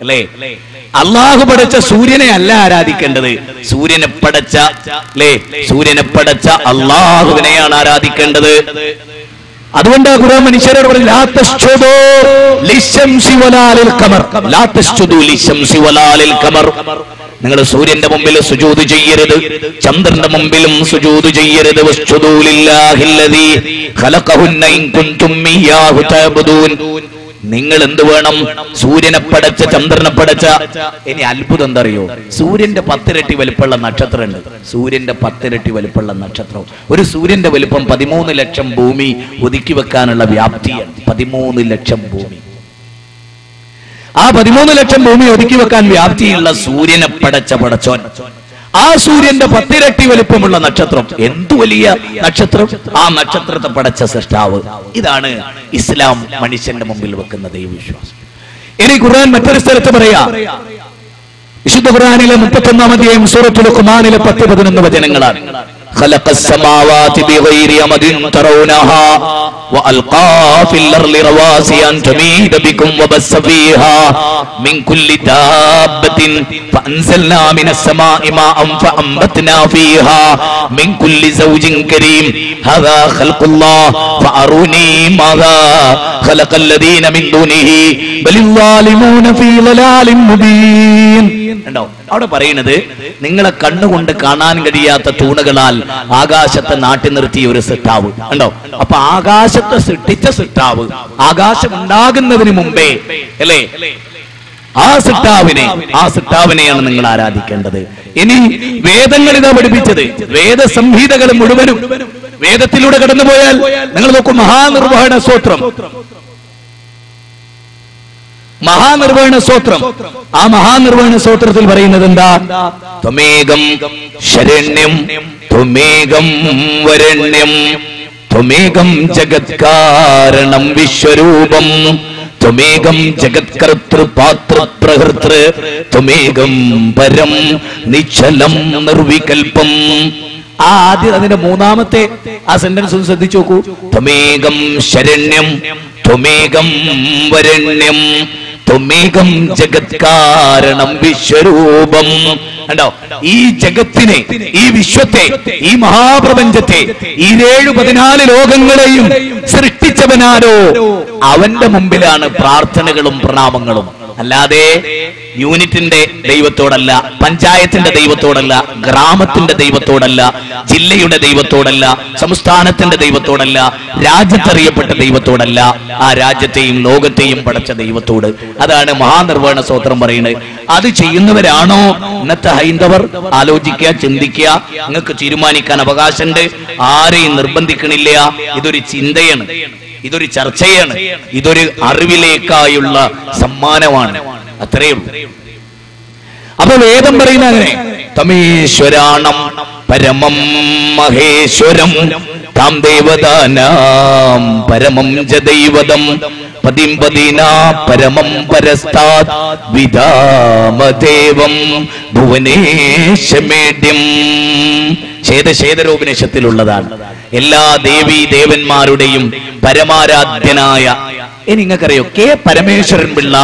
അല്ലേ? അള്ളാഹു പടച്ച സൂര്യനെ അല്ല ആരാധിക്കേണ്ടത്, സൂര്യനെ പടച്ച അള്ളാഹുവിനെയാണ് ആരാധിക്കേണ്ടത്. അതുകൊണ്ട് ഖുർആൻ മനുഷ്യരോട് പറഞ്ഞു, ലാ തസ്ജുദൂ ലിശംസി വലാ ലിൽ ഖമർ, ലാ തസ്ജുദൂ ലിശംസി വലാ ലിൽ ഖമർ. നിങ്ങൾ സൂര്യന്റെ മുമ്പിൽ സുജൂദ് ചെയ്യരുത്, ചന്ദ്രന്റെ മുമ്പിലും സുജൂദ് ചെയ്യരുത്. വസ്ജുദൂ ലില്ലാഹില്ലദീ ഖലഖഹുന്ന ഇൻ കുൻതും ഇയ്യാഹു തഅബുദൂൻ. നിങ്ങൾ എന്ത് വേണം? സൂര്യനെ പടച്ച, ചന്ദ്രനെ പടച്ച. ഇനി അത്ഭുതം എന്താ അറിയോ? സൂര്യന്റെ 10 ഇരട്ടി വലിപ്പമുള്ള നക്ഷത്രമുണ്ട്. സൂര്യന്റെ 10 ഇരട്ടി വലിപ്പമുള്ള നക്ഷത്രം. ഒരു സൂര്യന്റെ വലിപ്പം 13 ലക്ഷം ഭൂമി ഒതുക്കി വെക്കാനുള്ള വ്യാപ്തിയാണ്. 13 ലക്ഷം ഭൂമി. ആ 13 ലക്ഷം ഭൂമി ഒതുക്കി വെക്കാൻ വ്യാപ്തിയുള്ള സൂര്യനെ പടച്ച പടച്ചോൻ, ആ സൂര്യന്റെ 10 ഇരട്ടി വലിപ്പമുള്ള നക്ഷത്രം, എന്തു വലിയ നക്ഷത്രം! ആ നക്ഷത്രത്തെ പടച്ച സൃഷ്ടാവ്. ഇതാണ് ഇസ്ലാം മനുഷ്യന്റെ മുമ്പിൽ വെക്കുന്ന ദൈവവിശ്വാസം. ഇനി ഖുർആൻ മറ്റൊരു സ്ഥലത്ത് പറയാ, വിശുദ്ധ ഖുർആനിലെ 31-ാം അധ്യായം സൂറത്തുൽ ഖുമാനിലെ 10-11 വചനങ്ങളാണ്. خلق السماوات بغير أمد ترونها وألقى في الأرض رواسي أن تميد بكم وبث فيها من كل دابة فأنزلنا من السماء ماء فأنبتنا فيها من كل زوج كريم هذا خلق الله فأروني ماذا خلق الذين من دونه بل الظالمون في ضلال مبين. അവിടെ പറയുന്നത്, നിങ്ങളെ കണ്ണുകൊണ്ട് കാണാൻ കഴിയാത്ത തൂണുകളാൽ ആകാശത്തെ നാട്ടി നിർത്തിയ ഒരു സൃഷ്ടാവ് ഉണ്ടോ? അപ്പൊ ആകാശത്തെ സൃഷ്ടിച്ച സൃഷ്ടാവ്, ആകാശം ഉണ്ടാകുന്നതിന് മുമ്പേ അല്ലേ, ആ സൃഷ്ടാവിനെയാണ് നിങ്ങൾ ആരാധിക്കേണ്ടത്. ഇനി വേദങ്ങൾ ഇതാ പഠിപ്പിച്ചത്, വേദസംഹിതകൾ മുഴുവനും വേദത്തിലൂടെ കടന്നുപോയാൽ നിങ്ങൾ നോക്കൂ, മഹാനിർവഹണ സ്തോത്രം, മഹാനിർവഹണ സ്തോത്രം. ആ മഹാനിർവഹണ സ്തോത്രത്തിൽ പറയുന്നത് എന്താ? ത്വമേകം ശരണ്യം ത്വമേകം വരണ്യം ത്വമേകം ജഗത്കാരണം വിശ്വരൂപം ത്വമേകം ജഗത്കർത്തൃ പാത്ര പ്രഹൃതൃ ത്വമേകം പരം നിശ്ചലം നിർവികൽപം. അതിന്റെ മൂന്നാമത്തെ ആ സെന്റൻസ് ഒന്ന് ശ്രദ്ധിച്ചു നോക്കൂ. ത്വമേകം ശരണ്യം ത്വമേകം വരണ്യം ത്വമേകം ജഗത്കാരണം വിശ്വരൂപം. കണ്ടോ? ഈ ജഗത്തിനെ, ഈ വിശ്വത്തെ, ഈ മഹാപ്രപഞ്ചത്തെ, ഈ 7-14 ലോകങ്ങളെയും സൃഷ്ടിച്ചവനാരോ അവന്റെ മുമ്പിലാണ് പ്രാർത്ഥനകളും പ്രണാമങ്ങളും. അല്ലാതെ യൂണിറ്റിന്റെ ദൈവത്തോടല്ല, പഞ്ചായത്തിന്റെ ദൈവത്തോടല്ല, ഗ്രാമത്തിന്റെ ദൈവത്തോടല്ല, ജില്ലയുടെ ദൈവത്തോടല്ല, സംസ്ഥാനത്തിന്റെ ദൈവത്തോടല്ല, രാജ്യത്തറിയപ്പെട്ട ദൈവത്തോടല്ല, ആ രാജ്യത്തെയും ലോകത്തെയും പടച്ച ദൈവത്തോട്. അതാണ് മഹാനിർവഹണ സ്തോത്രം പറയുന്നത്. അത് ചെയ്യുന്നവരാണോ ഇന്നത്തെ ഹൈന്ദവർ? ആലോചിക്കുക, ചിന്തിക്കുക. നിങ്ങൾക്ക് തീരുമാനിക്കാൻ അവകാശമുണ്ട്, ആരെയും നിർബന്ധിക്കണില്ല. ഇതൊരു ചിന്തയാണ്, ഇതൊരു ചർച്ചയാണ്, ഇതൊരു അറിവിലേക്കായുള്ള സമ്മാനമാണ്. അത്രയേ ഉള്ളൂ. അപ്പൊ വേദം പറയുന്ന അങ്ങനെ, തമേശ്വരാണം പരമം മഹേശ്വരം താം ദേവതാനാം പരമം ച ദൈവതം പതിം പതിനാ പരമം പരസ്താത് വിധാമദേവം ഭുവനേശമേദ്യം. ശേതശേതരോപനിഷത്തിലുള്ളതാണ്. എല്ലാ ദേവീ ദേവന്മാരുടെയും പരമാരാധ്യനായ, നിങ്ങൾക്കറിയോ, കെ പരമേശ്വരൻ പിള്ള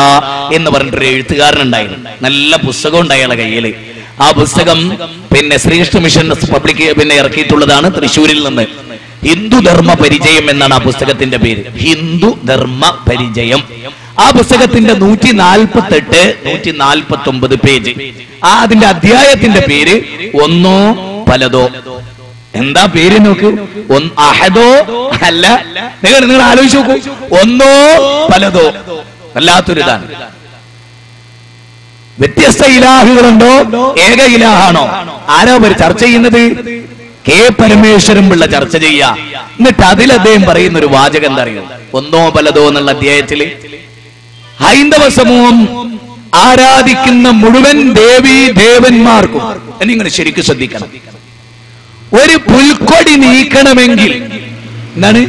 എന്ന് പറഞ്ഞിട്ടൊരു എഴുത്തുകാരനുണ്ടായിരുന്നു. നല്ല പുസ്തകം ഉണ്ട് അയാളുടെ കയ്യില്. ആ പുസ്തകം ശ്രീകൃഷ്ണ മിഷൻ പബ്ലിക് ഇറക്കിയിട്ടുള്ളതാണ് തൃശ്ശൂരിൽ നിന്ന്. ഹിന്ദു ധർമ്മ പരിചയം എന്നാണ് ആ പുസ്തകത്തിന്റെ പേര്. ഹിന്ദു ധർമ്മ പരിചയം. ആ പുസ്തകത്തിന്റെ 148, 149 പേജ്. അതിന്റെ അധ്യായത്തിന്റെ പേര് ഒന്നോ പലതോ. എന്താ പേര് നോക്ക്? അഹദോ അല്ല, നിങ്ങൾ ആലോചിച്ച് നോക്കൂ. ഒന്നോ പലതോ, വല്ലാത്തൊരിതാണ്. വ്യത്യസ്ത ഇലാഹുകളുണ്ടോ? ഏക ഇലാഹാണോ? ആരോ ചർച്ച ചെയ്യുന്നത്? കെ പരമേശ്വരൻ പിള്ള ചർച്ച ചെയ്യാ. എന്നിട്ട് അതിൽ അദ്ദേഹം പറയുന്ന ഒരു വാചകം എന്താ അറിയോ? ഒന്നോ പലതോ എന്നുള്ള അധ്യായത്തില് ഹൈന്ദവ സമൂഹം ആരാധിക്കുന്ന മുഴുവൻ ദേവീ ദേവന്മാർക്കും, നിങ്ങൾ ശരിക്കും ശ്രദ്ധിക്കണം, ഒരു പുൽക്കൊടി നീക്കണമെങ്കിൽ എന്താണ്?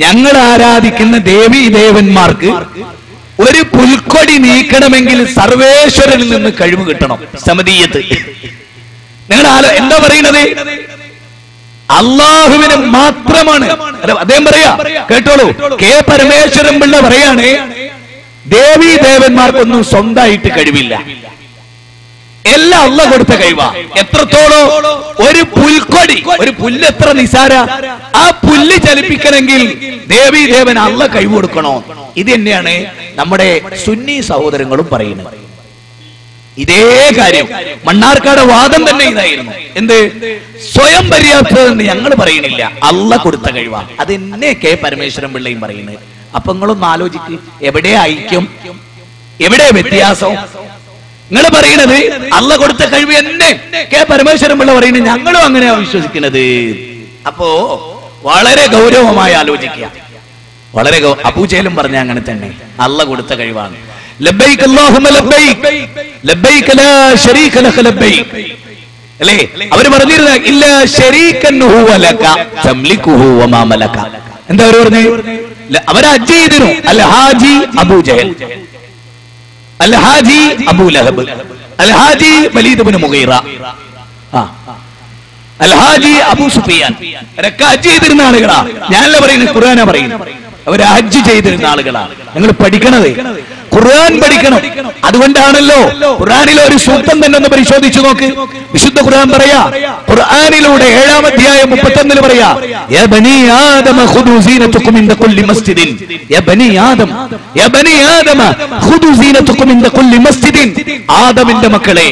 ഞങ്ങൾ ആരാധിക്കുന്ന ദേവീ ദേവന്മാർക്ക് ഒരു പുൽക്കൊടി നീക്കണമെങ്കിൽ സർവേശ്വരനിൽ നിന്ന് കഴിവ് കിട്ടണം. സമതീയത്ത്. നിങ്ങൾ എന്താ പറയുന്നത്? അള്ളാഹുവിന് മാത്രമാണ്. അദ്ദേഹം പറയാ, കേട്ടോളൂ, കെ പരമേശ്വരൻ പിള്ള പറയാണ്, ദേവീ ദേവന്മാർക്കൊന്നും സ്വന്തമായിട്ട് കഴിവില്ല, എല്ലാം അള്ളാഹ് കൊടുത്ത കഴിവാ. എത്രത്തോളം ഒരു പുൽക്കൊടി, ഒരു പുല്ല് എത്ര നിസാര, ആ പുല്ല് ചലിപ്പിക്കണമെങ്കിൽ ദേവീ ദേവൻ അള്ളാഹ് കഴിവ് കൊടുക്കണോ? ഇത് തന്നെയാണ് നമ്മുടെ സുന്നി സഹോദരങ്ങളും പറയുന്നത്. ഇതേ കാര്യം മണ്ണാർക്കാട് വാദം തന്നെ ഇതായിരുന്നു. എന്ത് സ്വയം പര്യാപ്തത ഞങ്ങൾ പറയണില്ല, അള്ളാഹ് കൊടുത്ത കഴിവാ. അതെന്നെ കെ പരമേശ്വരൻ പിള്ളയും പറയുന്നത്. അപ്പൊ നിങ്ങളൊന്ന് ആലോചിക്ക്, എവിടെ ഐക്യം, എവിടെ വ്യത്യാസം? നിങ്ങൾ പറയുന്നത് അള്ളാഹ് കൊടുത്ത കഴിവ് എന്നെ കെ പരമേശ്വരൻ പിള്ള പറയുന്നത്, ഞങ്ങളും അങ്ങനെയാ വിശ്വസിക്കുന്നത്. അപ്പോ വളരെ ഗൗരവമായി ആലോചിക്കുക. വളരെ അബൂജഹലും പറഞ്ഞ അങ്ങനെ തന്നെ, അള്ളാഹ് കൊടുത്ത കഴിവാണ്. ലബ്ബൈക അല്ലാഹുമ്മ ലബ്ബൈക ലബ്ബൈക ലാ ശരീക ലക ലബ്ബൈക അല്ലേ? അവർ പറഞ്ഞിരുന്ന ഇല്ല ശരീകൻ ഹുവ ലക തംലികുഹു വമാ മലക. എന്താ അവർ പറഞ്ഞു? അവർ ഹജ്ജ് ചെയ്തിരുന്നു. അൽ ഹാജി അബൂജഹൽ, അൽ ഹാജി അബൂ ലഹബ്, അൽ ഹാജി വലീദ് ഇബ്നു മുഗീറ, അൽ ഹാജി അബൂ സുഫിയാൻ. അവരൊക്കെ ഹജ്ജ് ചെയ്തിരുന്ന ആളുകളാ. ഞാനല്ല പറയുന്നത്, ഖുർആനാ പറയുന്നത്. അവർ ഹജ്ജ് ചെയ്തിരുന്ന ആളുകളാണ്. നിങ്ങൾ പഠിക്കണത് ഖുർആൻ പഠിക്കണം. അതുകൊണ്ടാണല്ലോ ഖുർആനിലെ ഒരു സൂക്തം തന്നെ ഒന്ന് പരിശോധിച്ചു നോക്ക്. വിശുദ്ധ ഖുർആൻ പറയാ, ഖുർആനിലൂടെ 7-ാം അധ്യായം 31 പറയാ, യാ ബനി ആദമ ഖുദൂ സീനതുകും ഇൻദ കുല്ലി മസ്ജിദിൻ. യാ ബനി ആദം, യാ ബനി ആദമ ഖുദൂ സീനതുകും ഇൻദ കുല്ലി മസ്ജിദിൻ. ആദമിന്റെ മക്കളെ,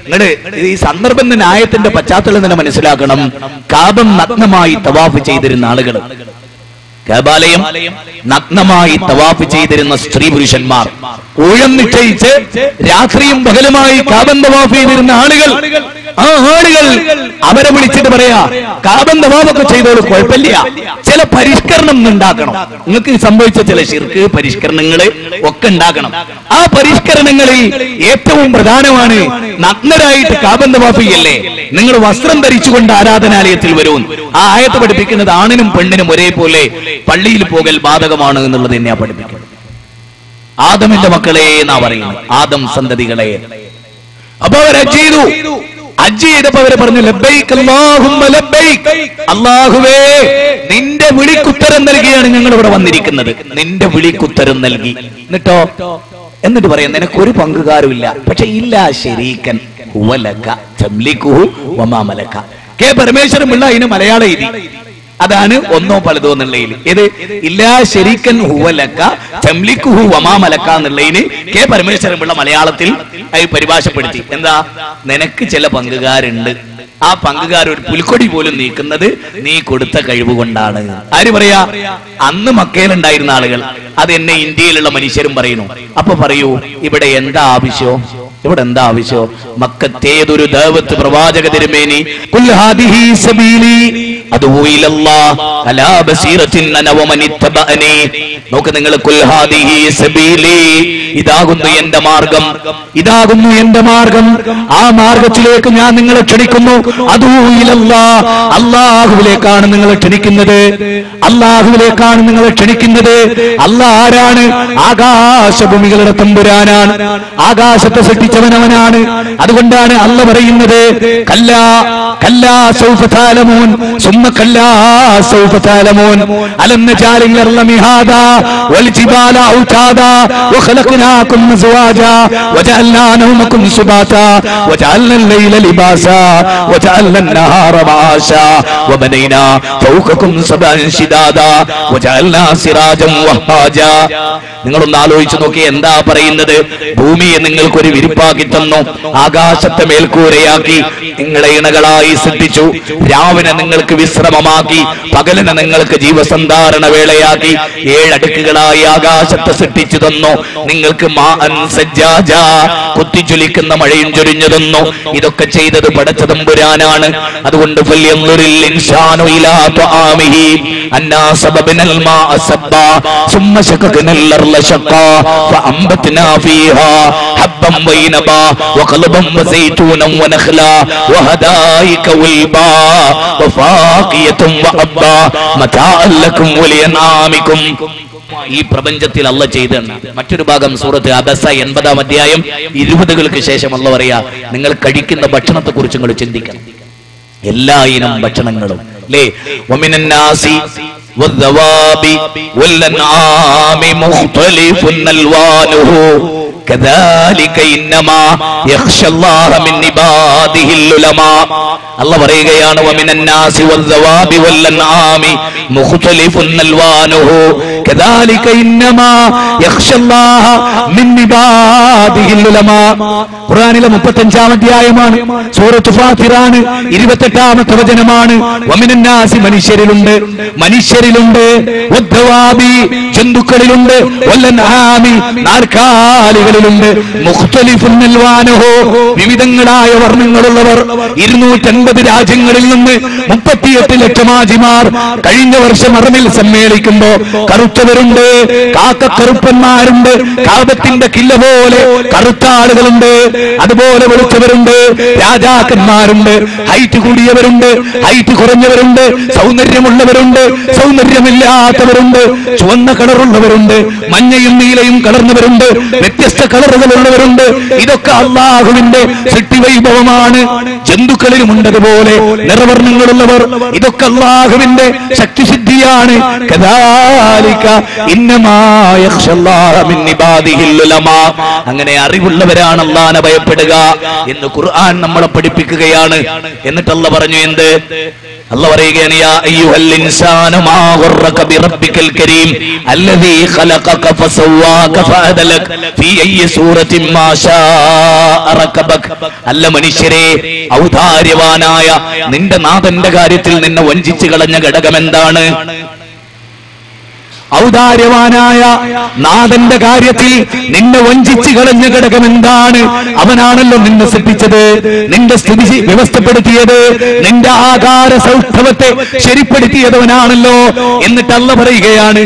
നിങ്ങൾ ഈ സന്ദർഭം തന്നെ ആയത്തിന്റെ പശ്ചാത്തലം തന്നെ മനസ്സിലാക്കണം. കാബം നഗ്നമായി തവാഫ് ചെയ്തിരുന്ന ആളുകൾ, കഅബാലയം നഗ്നമായി തവാഫ് ചെയ്തിരുന്ന സ്ത്രീ പുരുഷന്മാർ, ഊഴം നിശ്ചയിച്ച് രാത്രിയും പകലുമായി കാബൻ തവാഫ് ചെയ്തിരുന്ന ആളുകൾ, ആ ആളുകൾ അവരെ വിളിച്ചിട്ട് പറയാ, കാബൻ തവാഫൊക്കെ ചെയ്തോളൂ, കുഴപ്പമില്ല, ചില പരിഷ്കരണം ഉണ്ടാക്കണം. നിങ്ങൾക്ക് സംഭവിച്ച ചില ശിർക്ക് പരിഷ്കരണങ്ങൾ ഒക്കെ ഉണ്ടാക്കണം. ആ പരിഷ്കരണങ്ങളിൽ ഏറ്റവും പ്രധാനമാണ് നഗ്നരായിട്ട് കാബൻ തവാഫ് ചെയ്യല്ലേ, നിങ്ങൾ വസ്ത്രം ധരിച്ചുകൊണ്ട് ആരാധനാലയത്തിൽ വരും. ആ ആയത്ത് പഠിപ്പിക്കുന്നത് ആണിനും പെണ്ണിനും ഒരേപോലെ പള്ളിയിൽ പോകൽ ബാധകമാണ് എന്നുള്ളത് തന്നെയാ പഠിപ്പിക്കുന്നത്. ആദമിന്റെ മക്കളെ എന്നാ പറയുന്നത്, ആദം സന്തതികളെ. അപ്പൊ അവർ ഹജ്ജ് ചെയ്തു. ഹജ്ജ് ചെയ്തപ്പോ അവര് പറഞ്ഞു, ലബ്ബൈക അല്ലാഹുമ്മ ലബ്ബൈക, അല്ലാഹുവേ നിന്റെ വിളിക്കുത്തരം നൽകിയാണ് ഞങ്ങൾ ഇവിടെ വന്നിരിക്കുന്നത്. നിന്റെ വിളിക്കുത്തരം നൽകി. എന്നിട്ട് പറയാം, നിനക്കൊരു പങ്കുകാരുമില്ല, പക്ഷെ ഇല്ലാ ശരീകൻ ഹുവ ലക തംലികുഹു വമാ മലക. കെ പരമേശ്വരൻ പിള്ള അതിന് മലയാളം എഴുതി. അതാണ് ഒന്നോ പലതോ എന്നുള്ളതിൽ. ഇത് ഇല്ലാ ശരീകൻ ഹുവ ലക തംലികുഹു വമാ മലക എന്നുള്ളതിന് കെ പരമേശ്വരൻ പിള്ള മലയാളത്തിൽ അത് പരിഭാഷപ്പെടുത്തി. എന്താ? നിനക്ക് ചില പങ്കുകാരുണ്ട്, ആ പങ്കുകാർ ഒരു പുൽക്കൊടി പോലും നീക്കുന്നത് നീ കൊടുത്ത കഴിവ് കൊണ്ടാണ്. ആര് പറയാ? അന്ന് മക്കയിലുണ്ടായിരുന്ന ആളുകൾ. അത് എന്നെ ഇന്ത്യയിലുള്ള മനുഷ്യരും പറയുന്നു. അപ്പൊ പറയൂ, ഇവിടെ എന്താ ആവശ്യം? ഇവിടെ എന്താ ആവശ്യം? മക്കത്തേതൊരു ദഅവത്ത് പ്രവാചക തിരുമേനി ഖുൽ ഹാദിഹി സബീലി അദഉ ഇലല്ലാഹ് അലാ ബസീറത്തിൻ അന വമൻ ഇത്തബഅനി. നോക്ക് നിങ്ങൾ, ഖുൽ ഹാദിഹി സബീലി, ഇതാകുന്നു എന്റെ മാർഗം, ഇതാകുന്നു എന്റെ മാർഗം, ആ മാർഗത്തിലേക്ക് ഞാൻ നിങ്ങളെ ക്ഷണിക്കുന്നു. അദഉ ഇലല്ലാഹ്, അല്ലാഹുവിലേക്കാണ് നിങ്ങളെ ക്ഷണിക്കുന്നത്, അല്ലാഹുവിലേക്കാണ് നിങ്ങളെ ക്ഷണിക്കുന്നത്. അല്ലാഹ് ആരാണ്? ആകാശഭൂമികളുടെ തമ്പുരാനാണ്, ആകാശത്തെ സൃഷ്ടിച്ചവനവനാണ്. അതുകൊണ്ടാണ് അല്ല പറയുന്നത്, കല്ലാ കല്ലാ സൗഫ തഅലമൂൻ സുമ്മ കല്ലാ സൗഫ തഅലമൂൻ അലം നജാലിൽ അർള മിഹാദാ വൽ ജിബാല ഔതാദാ വഖലഖനാകും അസ്വാജാ വജഅൽനാ നൗമകും സുബാതാ വജഅൽനാ അൽ-ലൈല ലിബാസാ വജഅൽനാ അൻ-നഹാറ മആശാ വബനൈനാ ഫൗഖകും സബഅൻ ശിദാദാ വജഅൽനാ സിറാജൻ വഹാജാ. നിങ്ങളൊന്ന് ആലോചിച്ചു നോക്കി, എന്താ പറയുന്നത്? ഭൂമിയെ നിങ്ങൾക്കൊരു വിരിപ്പാക്കി തന്നു, ആകാശത്തെ മേൽക്കൂരയാക്കി നിങ്ങളെ ഇണകളായി സൃഷ്ടിച്ചു, രാവിനെ നിങ്ങൾക്ക് വിശ്രമമാക്കി, പകലിനെ നിങ്ങൾക്ക് ജീവസന്ധാരണ വേളയാക്കി, 7 അടുക്കുകളായി ആകാശത്തെ സൃഷ്ടിച്ചു തന്നു. നിങ്ങൾക്ക് കുത്തിച്ചൊലിക്കുന്ന മഴയും ചൊരിഞ്ഞു തന്നു. ഇതൊക്കെ ചെയ്തത് പടച്ച തമ്പുരാനാണ്. അതുകൊണ്ട് ഈ പ്രപഞ്ചത്തിൽ അല്ലാഹ് ചെയ്താണ്. മറ്റൊരു ഭാഗം സൂറത്ത് അബസ 80-ാം അധ്യായം 20-കൾക്ക് ശേഷം അല്ലാഹ് പറയാ, നിങ്ങൾ കഴിക്കുന്ന ഭക്ഷണത്തെ കുറിച്ച് നിങ്ങൾ ചിന്തിക്കണം. എല്ലാ ഇനം ഭക്ഷണങ്ങളും അല്ലേ? വമിനൻ നാസി വദ്ദവാബി വല്ലൻആമി മുഖ്തലിഫുൻ അൽവാനുഹു കദാലിക ഇന്നമാ യഖ്ശല്ലാഹ മിൻ ഇബാദിഹിൽ ഉലമാ. അല്ലാഹു പറയുകയാണ് വമിനൻ നാസി വദ്ദവാബി വല്ലൻആമി മുഖ്തലിഫുൻ അൽവാനുഹു കദാലിക ഇന്നമാ യഖ്ശല്ലാഹ മിൻ ഇബാദിഹിൽ ഉലമാ. ഖുർആനിലെ 35-ാം അധ്യായമാണ്, സൂറത്ത് ഫാത്തിറാണ്, 28-ാമത്തെ വചനമാണ്. വമിനൻ നാസി മനുഷ്യരിലുണ്ട് വദ്ദവാബി ജന്തുക്കളിലുണ്ട് വല്ലൻആമി നാൽക്കാലികളിലുണ്ട് മുഖ്തലിഫുൻ അൽവാനുഹു വിവിധങ്ങളായ വർണ്ണങ്ങളുള്ളവർ. 250 രാജ്യങ്ങളിൽ നിന്ന് 38 ലക്ഷം ഹാജിമാർ കഴിഞ്ഞ വർഷം അറമിൽ സമ്മേളിക്കുമ്പോ കറുത്തവരുണ്ട്, കാക്കക്കറുപ്പന്മാരുണ്ട്, കാബത്തിന്റെ കില്ല പോലെ കറുത്ത ആളുകളുണ്ട്, അതുപോലെ വെളുത്തവരുണ്ട്, രാജാക്കന്മാരുണ്ട്, ഹൈറ്റ് കൂടിയവരുണ്ട്, ഹൈറ്റ് കുറഞ്ഞവരുണ്ട്, സൗന്ദര്യമുള്ളവരുണ്ട്, സൗന്ദര്യമില്ലാത്തവരുണ്ട്, ചുവന്ന കളറുള്ളവരുണ്ട്, മഞ്ഞയും നീലയും കളർന്നവരുണ്ട്, വ്യത്യസ്ത കളറുകളുള്ളവരുണ്ട്. ഇതൊക്കെ അല്ലാഹുവിന്റെ സൃഷ്ടിവൈഭവമാണ്. ജന്തുക്കളിലുമുണ്ടതുപോലെ നിറവർണ്ണങ്ങളുള്ളവർ. ഇതൊക്കെ അല്ലാഹുവിന്റെ ശക്തിസിദ്ധിയാണ്. കദാലിക ഇന്നമാ യഖ്ശല്ലാഹ മിൻ ഇബാദിഹിൽ ഉലമാ. അങ്ങനെ അറിവുള്ളവരാണ് അല്ലാഹനെ ഭയപ്പെടുക എന്ന് ഖുർആൻ നമ്മളെ പഠിപ്പിക്കുകയാണ്. എന്നിട്ട് അല്ലാഹ് പറഞ്ഞു എന്ത്? അല്ലാഹു പറയുകയാണ് യാ അയ്യുഹൽ ഇൻസാനു മാ ഗുർറക ബിറബ്ബിക്കൽ കരീം അല്ലദീ ഖലഖക ഫസവ്വാക ഫഅദലക ഫീ അയ്യി സൂറത്തിൻ മാ ശാഅ റകബക. അല്ല മനുഷ്യരെ, ഔദാര്യവാനായ നിന്റെ നാഥന്റെ കാര്യത്തിൽ നിന്നെ വഞ്ചിച്ചു കളഞ്ഞ ഘടകം എന്താണ്? ഔദാര്യവാനായ നാഥന്റെ കാര്യത്തിൽ നിന്നെ വഞ്ചിച്ചു കളഞ്ഞ ഘടകം എന്താണ്? അവനാണല്ലോ നിന്നെ സൃഷ്ടിച്ചത്, നിന്റെ സ്ഥിതി വ്യവസ്ഥപ്പെടുത്തിയത്, നിന്റെ ആകാര സൗഷ്ഠവത്തെ ശരിപ്പെടുത്തിയതവനാണല്ലോ. എന്നിട്ട് അല്ലാഹു പറയുകയാണ്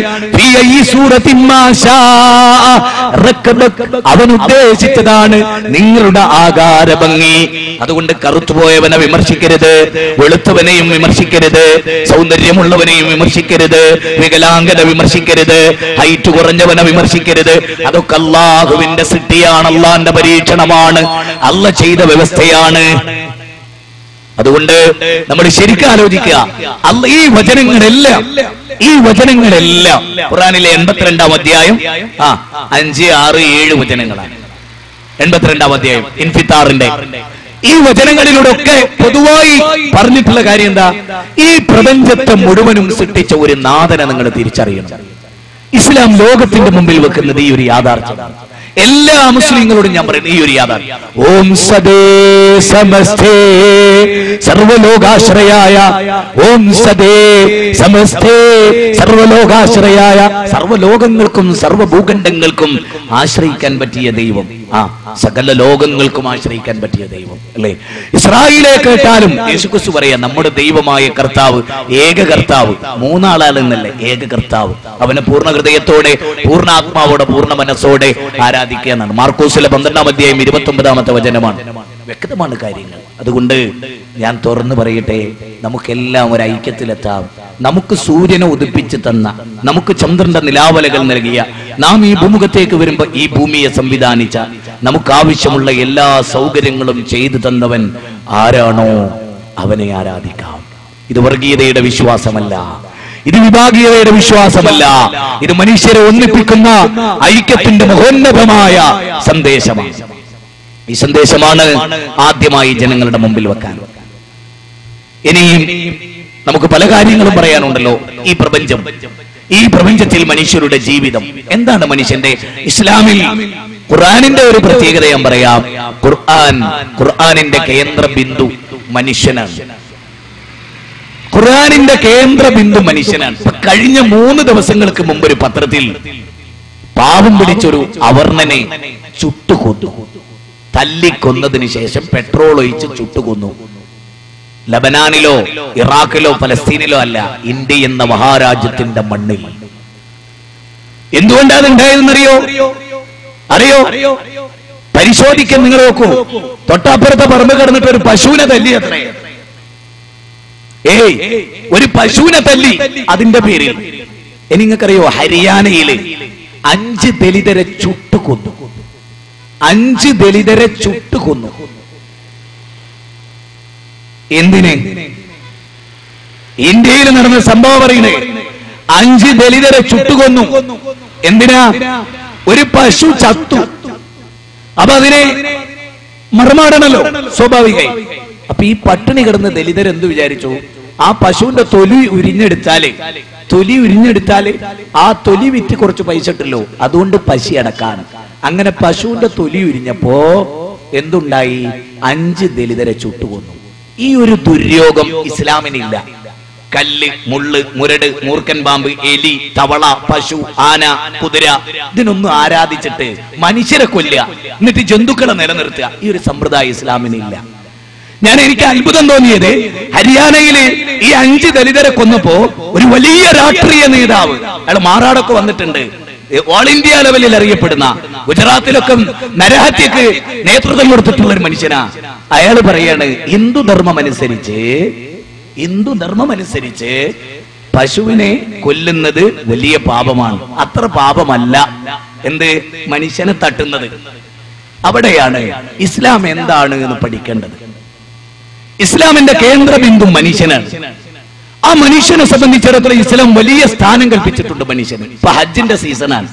അവൻ ഉദ്ദേശിച്ചതാണ് നിങ്ങളുടെ ആകാര ഭംഗി. അതുകൊണ്ട് കറുത്തുപോയവനെ വിമർശിക്കരുത്, വെളുത്തവനെയും വിമർശിക്കരുത്, സൗന്ദര്യമുള്ളവനെയും വിമർശിക്കരുത്, വികലാംഗനെ വിമർശിക്കരുത്, ഹൈറ്റ് കുറഞ്ഞവനെ വിമർശിക്കരുത്. അതൊക്കെ അല്ലാഹുവിന്റെ സൃഷ്ടിയാണ്, അല്ലാഹുവിന്റെ പരീക്ഷണമാണ്, അല്ലാഹു ചെയ്ത വ്യവസ്ഥയാണ്. അതുകൊണ്ട് നമ്മൾ ശരിക്കും ആലോചിക്കുക. ഈ വചനങ്ങളെല്ലാം ഖുർആനിലെ 82-ാം അധ്യായം 5, 6, 7 വചനങ്ങളാണ്. 82-ാം അധ്യായം ഇൻഫിത്താറിന്റെ ഈ വചനങ്ങളിലൂടെ ഒക്കെ പൊതുവായി പറഞ്ഞിട്ടുള്ള കാര്യം എന്താ? ഈ പ്രപഞ്ചത്തെ മുഴുവനും സൃഷ്ടിച്ച ഒരു നാഥനെ നിങ്ങൾ തിരിച്ചറിയണം. ഇസ്ലാം ലോകത്തിന്റെ മുമ്പിൽ വെക്കുന്നത് ഈ ഒരു യാഥാർത്ഥ്യമാണ്. എല്ലാ മുസ്ലിങ്ങളോടും ഞാൻ പറയുന്നത് ഈ ഒരു യാഥാർത്ഥ്യം. ഓം സദേ സമസ്തേ സർവലോകാശ്രയായ, ഓം സദേ സമസ്തേ സർവലോകാശ്രയായ, സർവലോകങ്ങൾക്കും സർവഭൂഖണ്ഡങ്ങൾക്കും ആശ്രയിക്കാൻ പറ്റിയ ദൈവം, സകല ലോകങ്ങൾക്കും ആശ്രയിക്കാൻ പറ്റിയ ദൈവം അല്ലേ? ഇസ്രായേലെ കേട്ടാലും യേശുക്രിസ്തു പറയാ നമ്മുടെ ദൈവമായ കർത്താവ് ഏക കർത്താവ്, മൂന്നാളാലെന്നല്ലേ, ഏക കർത്താവ്. അവനെ പൂർണ്ണ ഹൃദയത്തോടെ, പൂർണ്ണ ആത്മാവോടെ, പൂർണ്ണ മനസ്സോടെ ആരാധിക്കുക എന്നാണ്. മാർക്കോസിലെ 12-ാം അധ്യായം 29-ാമത്തെ വചനമാണ്. വ്യക്തമാണ് കാര്യങ്ങൾ. അതുകൊണ്ട് ഞാൻ തുറന്നു പറയട്ടെ, നമുക്കെല്ലാം ഒരു ഐക്യത്തിലെത്താം. നമുക്ക് സൂര്യനെ ഉദിപ്പിച്ച് തന്ന, നമുക്ക് ചന്ദ്രന്റെ നിലാവലകൾ നൽകിയ, നാം ഈ ഭൂമുഖത്തേക്ക് വരുമ്പോ ഈ ഭൂമിയെ സംവിധാനിച്ച, നമുക്ക് ആവശ്യമുള്ള എല്ലാ സൗകര്യങ്ങളും ചെയ്തു തന്നവൻ ആരാണോ അവനെ ആരാധിക്കാം. ഇത് വർഗീയതയുടെ വിശ്വാസമല്ല, ഇത് വിഭാഗീയതയുടെ വിശ്വാസമല്ല, ഇത് മനുഷ്യരെ ഒന്നിപ്പിക്കുന്ന ഐക്യത്തിന്റെ മഹോന്നതമായ സന്ദേശമാണ്. ഈ സന്ദേശമാണ് ആദ്യമായി ജനങ്ങളുടെ മുമ്പിൽ വെക്കാൻ. ഇനിയും നമുക്ക് പല കാര്യങ്ങളും പറയാനുണ്ടല്ലോ. ഈ പ്രപഞ്ചത്തിൽ മനുഷ്യരുടെ ജീവിതം എന്താണ്? മനുഷ്യന്റെ ഇസ്ലാമിൽ ഖുർആനിന്റെ ഒരു പ്രത്യേകത ഞാൻ പറയാം. ഖുർആനിന്റെ കേന്ദ്ര ബിന്ദു മനുഷ്യനാണ്. ഖുർആനിന്റെ കേന്ദ്ര ബിന്ദു മനുഷ്യനാണ്. കഴിഞ്ഞ 3 ദിവസങ്ങൾക്ക് മുമ്പ് ഒരു പത്രത്തിൽ പാവം പിടിച്ചൊരു അവർണ്ണനെ ചുട്ടുകൊന്നു. തല്ലിക്കൊന്നതിന് ശേഷം പെട്രോൾ ഒഴിച്ച് ചുട്ടുകൊന്നു. ലബനാനിലോ ഇറാഖിലോ പലസ്തീനിലോ അല്ല, ഇന്ത്യ എന്ന മഹാരാജ്യത്തിന്റെ മണ്ണിൽ. എന്തുകൊണ്ടാണ് ഉണ്ടായതെന്നറിയോ? അറിയോ? പരിശോധിക്കാൻ നിങ്ങൾ നോക്കൂ. തൊട്ടപ്പുറത്തെ പറമ്പ് കിടന്നിട്ട് ഒരു പശുവിനെ തല്ലി. അത്രേ, ഒരു പശുവിനെ തല്ലി. അതിന്റെ പേരിൽ നിങ്ങൾക്കറിയോ, ഹരിയാനയില് 5 ദലിതരെ ചുട്ടുകൊന്നു. 5 ദലിതരെ ചുട്ടുകൊന്നു. എന്തിന്? ഇന്ത്യയിൽ നടന്ന സംഭവം പറയുന്നത് 5 ദലിതരെ ചുട്ടുകൊന്നു. എന്തിനാ? ഒരു പശു ചത്തു. അപ്പൊ അതിനെ മറമാടണല്ലോ സ്വാഭാവികമായി. അപ്പൊ ഈ പട്ടിണി കിടന്ന ദലിതരെന്ത് വിചാരിച്ചു? ആ പശുവിന്റെ തൊലി ഉരിഞ്ഞെടുത്താലേ ആ തൊലി വിറ്റ് കുറച്ച് പൈസ ഇട്ടല്ലോ, അതുകൊണ്ട് പശി അടക്കാൻ. അങ്ങനെ പശുവിന്റെ തൊലി ഉരിഞ്ഞപ്പോ എന്തുണ്ടായി? 5 ദലിതരെ ചുട്ടുകൊന്നു. ഈ ഒരു ദുര്യോഗം ഇസ്ലാമിനില്ല. കല്ല്, മുള്ള്, മുരട്, മൂർക്കൻ പാമ്പ്, എലി, തവള, പശു, ആന, കുതിര ഇതിനൊന്നും ആരാധിച്ചിട്ട് മനുഷ്യരെ കൊല്ലുക, എന്നിട്ട് ജന്തുക്കളെ നിലനിർത്തുക, ഈ ഒരു സമ്പ്രദായം ഇസ്ലാമിനില്ല. എനിക്ക് അത്ഭുതം തോന്നിയത് ഹരിയാനയില് ഈ 5 ദലിതരെ കൊന്നപ്പോ ഒരു വലിയ രാഷ്ട്രീയ നേതാവ്, അയാൾ മാറാടൊക്കെ വന്നിട്ടുണ്ട്, ഓൾ ഇന്ത്യ ലെവലിൽ അറിയപ്പെടുന്ന, ഗുജറാത്തിലൊക്കെ നരഹത്യക്ക് നേതൃത്വം കൊടുത്തിട്ടുള്ള ഒരു മനുഷ്യനാ. അയാൾ പറയാണ് ഹിന്ദു ധർമ്മം അനുസരിച്ച് പശുവിനെ കൊല്ലുന്നത് വലിയ പാപമാണ്. അത്ര പാപമല്ല എന്ത് മനുഷ്യനെ തട്ടുന്നത്. അവിടെയാണ് ഇസ്ലാം എന്താണ് എന്ന് പഠിക്കേണ്ടത്. ഇസ്ലാമിന്റെ കേന്ദ്ര ബിന്ദു മനുഷ്യനാണ്. ആ മനുഷ്യനെ സംബന്ധിച്ചിടത്തോളം ഇസ്ലാം വലിയ സ്ഥാനം കൽപ്പിച്ചിട്ടുണ്ട് മനുഷ്യന്. ഇപ്പൊ ഹജ്ജിന്റെ സീസണാണ്.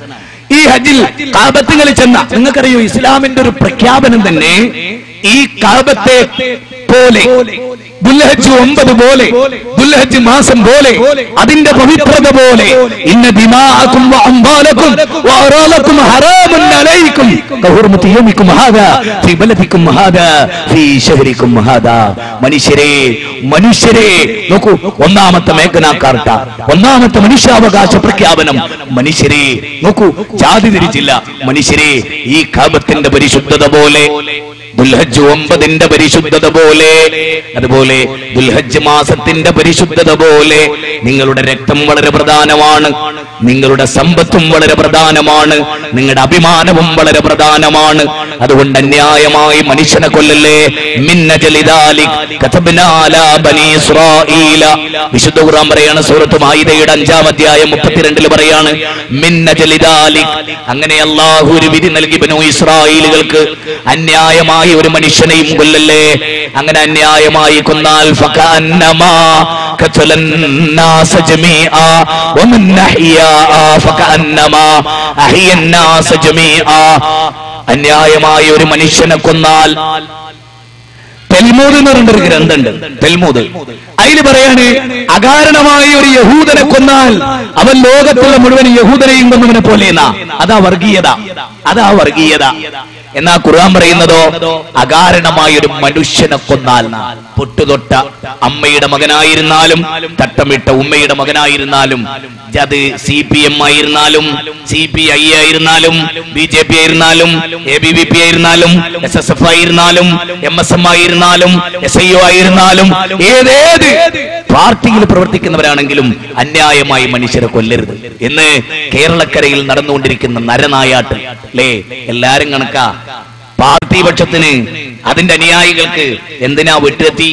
ഈ ഹജ്ജിൽ കാബത്തുകളിൽ ചെന്ന നിങ്ങൾക്കറിയോ, ഇസ്ലാമിന്റെ ഒരു പ്രഖ്യാപനം തന്നെ ഈ കാബത്തെ പോലെ ദുൽഹജ്ജ് 9 പോലെ, ദുൽഹജ്ജ് മാസം പോലെ, അതിന്റെ പവിത്രത പോലെ, ഇന്ന ദിമാഅകും വഅംവാലകും വഅറാലകും ഹറാമുൻ അലൈക്കും കഹുർമതി യൗമികും ഹാദാ ഫീ ബലദികും ഹാദാ ഫീ ശഹരികും ഹാദാ. മനുഷ്യരെ നോക്കൂ, ഒന്നാമത്തെ മേഘനാ കാർട്ട, ഒന്നാമത്തെ മനുഷ്യാവകാശ പ്രഖ്യാപനം. മനുഷ്യരെ നോക്കൂ, ജാതി തിരിച്ചില്ല. മനുഷ്യരെ, ഈ കാബത്തിന്റെ പരിശുദ്ധത പോലെ, ദുൽഹജ്ജ് 9ന്റെ പരിശുദ്ധത പോലെ, അതുപോലെ ദുൽഹജ്ജ് മാസത്തിന്റെ പരിശുദ്ധത പോലെ നിങ്ങളുടെ രക്തം വളരെ പ്രധാനമാണ്, നിങ്ങളുടെ സമ്പത്തും വളരെ പ്രധാനമാണ്, നിങ്ങളുടെ അഭിമാനവും വളരെ പ്രധാനമാണ്. അതുകൊണ്ട് അന്യായമായി മനുഷ്യനെ കൊല്ലല്ലേ. വിശുദ്ധ ഖുർആൻ പറയാണ്, സൂറത്ത് മാഇദയുടെ 5-ാം അധ്യായം 32 പറയാണ്, അങ്ങനെ അല്ലാഹു ഒരു വിധി നൽകി ബനൂ ഇസ്രായേലുകൾക്ക്, അന്യായമായി ഒരു മനുഷ്യനെയും കൊല്ലല്ലേ. അങ്ങനെ അന്യായമായി കൊന്നാൽ ഫകഅന്നമാ ഖതലന്നാസ ജമീഅ വമൻ അഹ്യാ ഫകഅന്നമാ അഹ്യന്നാസ ജമീഅ. അന്യായമായി ഒരു മനുഷ്യനെ കൊന്നാൽ, തെൽമൂദ് എന്ന് പറഞ്ഞൊരു ഗ്രന്ഥമുണ്ട്, തെൽമൂദ്, അതിൽ പറയാണ് അകാരണമായി ഒരു യഹൂദനെ കൊന്നാൽ അവൻ ലോകത്തുള്ള മുഴുവൻ യഹൂദനെയും കൊന്നവനെ പോലെ. അതാ വർഗീയത. എന്നാ ഖുർആൻ പറയുന്നതോ അകാരണമായ ഒരു മനുഷ്യനെ കൊന്നാൽ, പൊട്ടുതൊട്ട അമ്മയുടെ മകനായിരുന്നാലും തട്ടമിട്ട ഉമ്മയുടെ മകനായിരുന്നാലും, അത് CPM ആയിരുന്നാലും CPI ആയിരുന്നാലും BJP ആയിരുന്നാലും ABVP ആയിരുന്നാലും SSF ആയിരുന്നാലും MSM ആയിരുന്നാലും SIO ആയിരുന്നാലും ഏതേത് പാർട്ടിയിൽ പ്രവർത്തിക്കുന്നവരാണെങ്കിലും അന്യായമായി മനുഷ്യരെ കൊല്ലരുത് എന്ന് കേരളക്കരയിൽ നടന്നുകൊണ്ടിരിക്കുന്ന നരനായാട്ട് അല്ലേ. എല്ലാരും കണക്കാ. പാർട്ടി പക്ഷത്തിന്, അതിന്റെ അനുയായികൾക്ക് എന്തിനാ വെട്ടുകത്തി,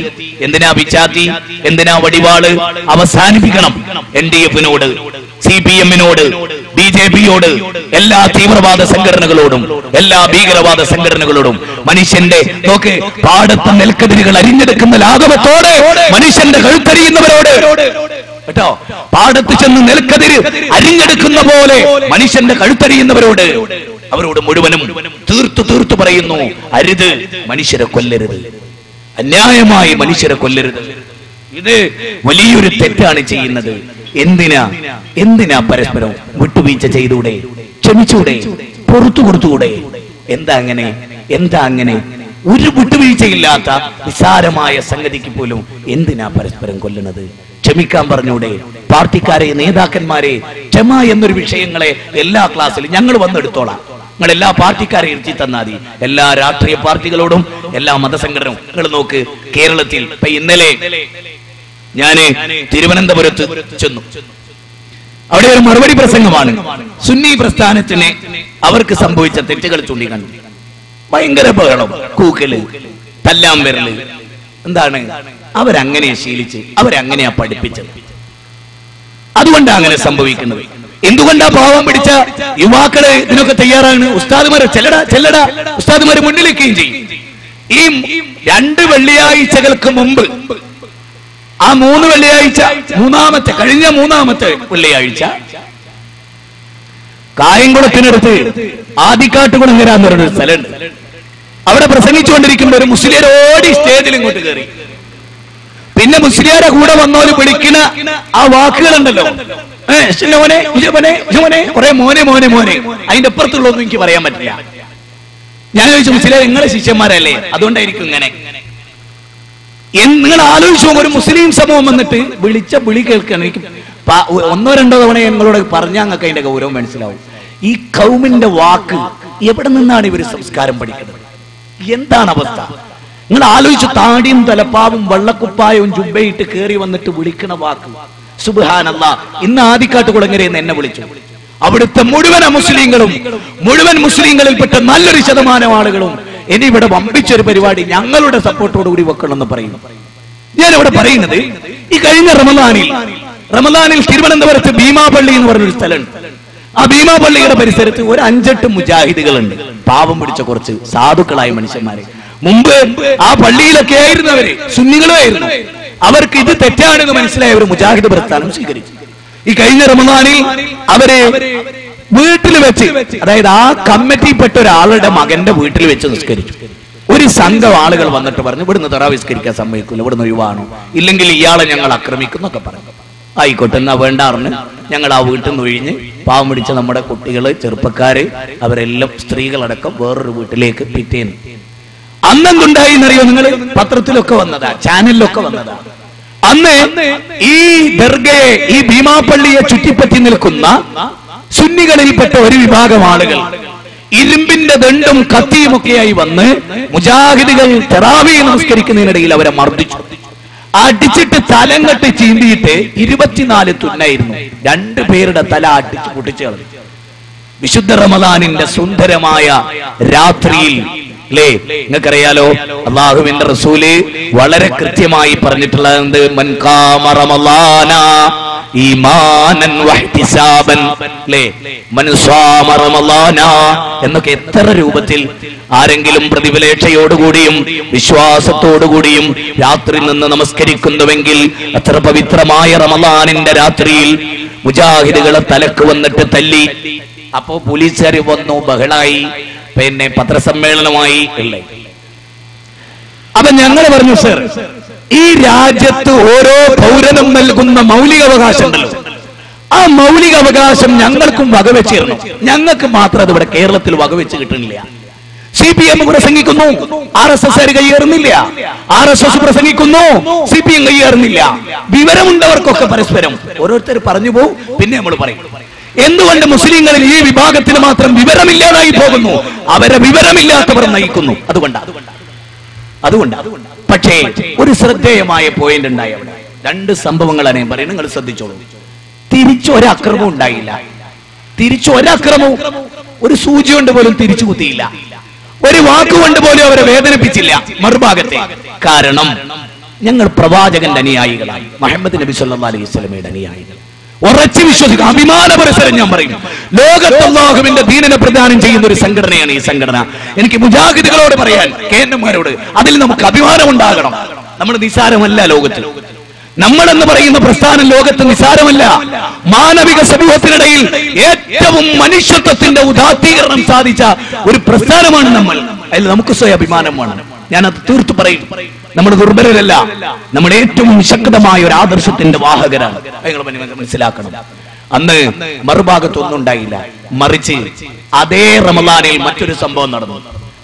എന്തിനാ പിച്ചാത്തി, എന്തിനാ വടിവാള്? അവസാനിപ്പിക്കണം. LDF-നോട്, CPM-നോട്, BJP-യോട്, എല്ലാ തീവ്രവാദ സംഘടനകളോടും, എല്ലാ ഭീകരവാദ സംഘടനകളോടും, മനുഷ്യന്റെ നോക്ക് പാടത്തെ നെൽക്കതിരുകൾ അരിഞ്ഞെടുക്കുന്ന ലാഘവത്തോടെ മനുഷ്യന്റെ കഴുത്തരിയുന്നവരോട് കേട്ടോ, പാടത്ത് ചെന്ന് നെൽക്കതിര് അരിഞ്ഞെടുക്കുന്ന പോലെ മനുഷ്യന്റെ കഴുത്തരിയുന്നവരോട്, അവരോട് മുഴുവനും തീർത്തു പറയുന്നു, അരുത്, മനുഷ്യരെ കൊല്ലരുത്, അന്യായമായി മനുഷ്യരെ കൊല്ലരുത്. ഇത് വലിയൊരു തെറ്റാണ് ചെയ്യുന്നത്. എന്തിനാ പരസ്പരം വിട്ടുവീഴ്ച ചെയ്തൂടെ, ക്ഷമിച്ചൂടെ, പുറത്തു കൊടുത്തുകൂടെ? എന്താ അങ്ങനെ ഒരു വിട്ടുവീഴ്ചയില്ലാത്ത നിസാരമായ സംഗതിക്ക് പോലും എന്തിനാ പരസ്പരം കൊല്ലുന്നത്? ക്ഷമിക്കാൻ പറഞ്ഞൂടെ? പാർട്ടിക്കാരെ, നേതാക്കന്മാരെ, ക്ഷമ എന്നൊരു വിഷയങ്ങളെ എല്ലാ ക്ലാസ്സിലും ഞങ്ങൾ വന്നെടുത്തോളാം. നിങ്ങൾ എല്ലാ പാർട്ടിക്കാരെയും എഴുതി തന്നാൽ മതി. എല്ലാ രാഷ്ട്രീയ പാർട്ടികളോടും, എല്ലാ മതസംഘടനയും. നിങ്ങൾ നോക്ക്, കേരളത്തിൽ ഇപ്പൊ ഇന്നലെ ഞാന് തിരുവനന്തപുരത്ത് ചെന്നു. അവിടെ ഒരു മറുപടി പ്രസംഗമാണ്. സുന്നി പ്രസ്ഥാനത്തിന് അവർക്ക് സംഭവിച്ച തെറ്റുകൾ ചൂണ്ടിക്കാണു. ഭയങ്കര ബഹളം, കൂക്കല്, തല്ലാൻ വരല്. എന്താണ്? അവരങ്ങനെയാ ശീലിച്ച്, അവരങ്ങനെയാ പഠിപ്പിച്ചത്. അതുകൊണ്ടാണ് അങ്ങനെ സംഭവിക്കുന്നത്. എന്തുകൊണ്ടാ പാവം പിടിച്ച യുവാക്കള് ഇതിനൊക്കെ തയ്യാറാണ്? ഉസ്താദുമാരെ ചെല്ലട ഉസ്താദുമാര് മുന്നിലേക്കുകയും ചെയ്യും. ഈ 2 വെള്ളിയാഴ്ചകൾക്ക് മുമ്പ് ആ 3 വെള്ളിയാഴ്ച കഴിഞ്ഞ മൂന്നാമത്തെ വെള്ളിയാഴ്ച കായംകുളത്തിനടുത്ത് ആദിക്കാട്ടുകുളങ്ങര എന്ന് പറയുന്ന സ്ഥലമുണ്ട്. അവിടെ പ്രസംഗിച്ചുകൊണ്ടിരിക്കുമ്പോൾ ഒരു മുസ്ലിം ഓടി സ്റ്റേജിൽ ഇങ്ങോട്ട് കയറി. പിന്നെ മുസ്ലിയാരെ കൂടെ വന്നോല് വിളിക്കുന്ന ആ വാക്കുകളുണ്ടല്ലോ, കുറെ മോനെ മോനെ മോനെ, അതിന്റെ അപ്പുറത്തുള്ളതൊന്നും എനിക്ക് പറയാൻ പറ്റില്ല. ഞാൻ ചോദിച്ചു, മുസ്ലിം നിങ്ങളെ ശിഷ്യന്മാരല്ലേ, അതുകൊണ്ടായിരിക്കും ഇങ്ങനെ. നിങ്ങൾ ആലോചിച്ചു, ഒരു മുസ്ലിം സമൂഹം വന്നിട്ട് വിളിച്ച വിളി കേൾക്കണം. എനിക്ക് 1-2 തവണ നിങ്ങളോട് പറഞ്ഞാൽ നിങ്ങൾക്ക് അതിന്റെ ഗൗരവം മനസ്സിലാവും. ഈ കൗമിന്റെ വാക്ക് എവിടെ നിന്നാണ് ഇവർ സംസ്കാരം പഠിക്കുന്നത്? എന്താണ് അവസ്ഥ? നിങ്ങൾ ആലോചിച്ചു, താടിയും തലപ്പാവും വെള്ളക്കുപ്പായവും ജുബയിട്ട് കയറി വന്നിട്ട് വിളിക്കണ വാക്ക്. സുബ്ഹാനല്ലാഹ്. ഇന്ന് ആദിക്കാട്ടുകുളങ്ങരയെന്ന് എന്നെ വിളിച്ചു. അവിടുത്തെ മുഴുവൻ മുസ്ലിങ്ങളിൽപ്പെട്ട നല്ലൊരു ശതമാനം ആളുകളും ഇനി ഇവിടെ വമ്പിച്ചൊരു പരിപാടി ഞങ്ങളുടെ സപ്പോർട്ടോടുകൂടി വെക്കണമെന്ന് പറയുന്നു. ഞാൻ ഇവിടെ പറയുന്നത്, ഈ കഴിഞ്ഞ റമദാനിൽ തിരുവനന്തപുരത്ത് ഭീമാപള്ളി എന്ന് പറഞ്ഞൊരു സ്ഥലമുണ്ട്. ആ ഭീമാപള്ളിയുടെ പരിസരത്ത് ഒരു 5-8 മുജാഹിദുകളുണ്ട്. പാവം പിടിച്ച കുറച്ച് സാധുക്കളായ മനുഷ്യന്മാരെ. മുമ്പ് ആ പള്ളിയിലൊക്കെ ആയിരുന്നവര് സുന്നികളുമായിരുന്നു. അവർക്ക് ഇത് തെറ്റാണെന്ന് മനസ്സിലായ ഒരു മുജാഹിദ് പ്രസ്ഥാനം സ്വീകരിച്ചു. ഈ കഴിഞ്ഞ റമദാനിൽ അവരെ വീട്ടിൽ വെച്ച്, അതായത് ആ കമ്മിറ്റിയിൽപ്പെട്ട ഒരാളുടെ മകന്റെ വീട്ടിൽ വെച്ച് നിസ്കരിച്ചു. ഒരു സംഘം ആളുകൾ വന്നിട്ട് പറഞ്ഞു, ഇവിടുന്ന് തറാവിസ്കരിക്കാൻ സമ്മതിക്കില്ല, ഇവിടുന്ന് ഒഴിവാണോ, ഇല്ലെങ്കിൽ ഇയാളെ ഞങ്ങൾ ആക്രമിക്കുന്നൊക്കെ പറഞ്ഞു. ആയിക്കോട്ടെ എന്നാ വേണ്ടാറിന് ഞങ്ങൾ ആ വീട്ടിൽ നിന്ന് ഒഴിഞ്ഞ് പാവം പിടിച്ച നമ്മുടെ കുട്ടികള്, ചെറുപ്പക്കാര്, അവരെല്ലാം സ്ത്രീകളടക്കം വേറൊരു വീട്ടിലേക്ക് പിറ്റേന്ന്. അന്നെന്തുണ്ടായി എന്നറിയോ നിങ്ങൾ? പത്രത്തിലൊക്കെ വന്നതാ, ചാനലിലൊക്കെ വന്നതാ. അന്ന് ഈ ദർഗയെ, ഈ ഭീമാപള്ളിയെ ചുറ്റിപ്പറ്റി നിൽക്കുന്ന സുന്നികളിൽപ്പെട്ട ഒരു വിഭാഗം ആളുകൾ ഇരുമ്പിന്റെ ദണ്ടും കത്തിയുമൊക്കെയായി വന്ന് മുജാഹിദുകൾ തറാവീഹ് നമസ്കരിക്കുന്നതിനിടയിൽ അവരെ മർദ്ദിച്ചു. അടിച്ചിട്ട് തലങ്ങട്ട് ചീന്തിയിട്ട് 24 തുന്നായിരുന്നു. 2 പേരുടെ തല അടിച്ചു പൊട്ടിച്ചു കളഞ്ഞു. വിശുദ്ധ റമദാനിന്റെ സുന്ദരമായ രാത്രിയിൽ അല്ലേ, നിങ്ങൾക്കറിയാലോ, അല്ലാഹുവിന്റെ റസൂല് വളരെ കൃത്യമായി പറഞ്ഞിട്ടുള്ളത്, മൻ ഖാമ റമളാന ഈമാനൻ വഹ്തിസാബൻ, അല്ലേ, മൻ സാമ റമളാന എന്നൊക്കെ എത്ര രൂപത്തിൽ ആരെങ്കിലും പ്രതിഫലേക്ഷയോടുകൂടിയും വിശ്വാസത്തോടുകൂടിയും രാത്രി നിന്ന് നമസ്കരിക്കുന്നുവെങ്കിൽ അത്ര പവിത്രമായ റമളാനിന്റെ രാത്രിയിൽ മുജാഹിദുകളെ തലക്ക് വന്നിട്ട് തല്ലി. അപ്പോ പോലീസുകാർ വന്നു, ബഹളായി, പിന്നെ പത്രസമ്മേളനമായി അല്ലേ. അപ്പൊ ഞങ്ങൾ പറഞ്ഞു, സർ, ഈ രാജ്യത്ത് ഓരോ പൗരനും നൽകുന്ന മൗലികാവകാശം ഉണ്ടല്ലോ, ആ മൗലികാവകാശം ഞങ്ങൾക്കും വകവെച്ചിരുന്നു. ഞങ്ങൾക്ക് മാത്രം അത് ഇവിടെ കേരളത്തിൽ വകവെച്ച് കിട്ടുന്നില്ല. CPM പ്രസംഗിക്കുന്നു, RSS കയ്യേറുന്നില്ല. RSS പ്രസംഗിക്കുന്നു, CPM കയ്യേറുന്നില്ല. വിവരമുണ്ടവർക്കൊക്കെ പരസ്പരം ഓരോരുത്തർ പറഞ്ഞു പോകും, പിന്നെ നമ്മൾ പറയും. എന്തുകൊണ്ട് മുസ്ലിങ്ങളിൽ ഈ വിഭാഗത്തിന് മാത്രം വിവരമില്ലാതായി പോകുന്നു? അവരെ വിവരമില്ലാത്തവർ നയിക്കുന്നു. അതുകൊണ്ട് പക്ഷേ ഒരു ശ്രദ്ധേയമായ പോയിന്റ് ഉണ്ടായി അവിടെ. 2 സംഭവങ്ങളാണ് ഞാൻ പറയുന്നത്, നിങ്ങൾ ശ്രദ്ധിച്ചോളൂ. തിരിച്ചൊരക്രമവും ഉണ്ടായില്ല. തിരിച്ചൊരക്രമവും, ഒരു സൂചി കൊണ്ട് പോലും തിരിച്ചു കുത്തിയില്ല. ഒരു വാക്കുകൊണ്ട് പോലും അവരെ വേദനിപ്പിച്ചില്ല മറുഭാഗത്തെ. കാരണം ഞങ്ങൾ പ്രവാചകന്റെ അനുയായികളായി, മുഹമ്മദ് നബി സല്ലല്ലാഹു അലൈഹി വസല്ലമയുടെ അനുയായികൾ. ഉറച്ചു വിശ്വസിക്കുക, അഭിമാനപരസരം ഞാൻ പറയും. ലോകത്ത് അല്ലാഹുവിന്റെ ദീനിനെ പ്രദാനം ചെയ്യുന്ന ഒരു സംഘടനയാണ് ഈ സംഘടന. എനിക്ക് മുജാഹിദുകളോട് പറയാൻ, കേന്ദ്രന്മാരോട്, അതിൽ നമുക്ക് അഭിമാനം ഉണ്ടാകണം. നമ്മൾ നിസാരമല്ല ലോകത്ത്. നമ്മളെന്ന് പറയുന്ന പ്രസ്ഥാനം ലോകത്ത് നിസാരമല്ല. മാനവിക സമൂഹത്തിനിടയിൽ ഏറ്റവും മനുഷ്യത്വത്തിന്റെ ഉദാത്തീകരണം സാധിച്ച ഒരു പ്രസ്ഥാനമാണ് നമ്മൾ. അതിൽ നമുക്ക് സ്വയം അഭിമാനം വേണം. ഞാനത് തീർത്തു പറയും. നമ്മൾ ദുർബലരല്ല, നമ്മൾ ഏറ്റവും ശക്തമായ ഒരു ആദർശത്തിന്റെ വാഹകരാണ്. നിങ്ങൾ മനസ്സിലാക്കണം. അന്ന് മറുഭാഗത്തൊന്നും ഉണ്ടായില്ല. മറിച്ച് അതേ റമളാനിൽ മറ്റൊരു സംഭവം നടന്നു.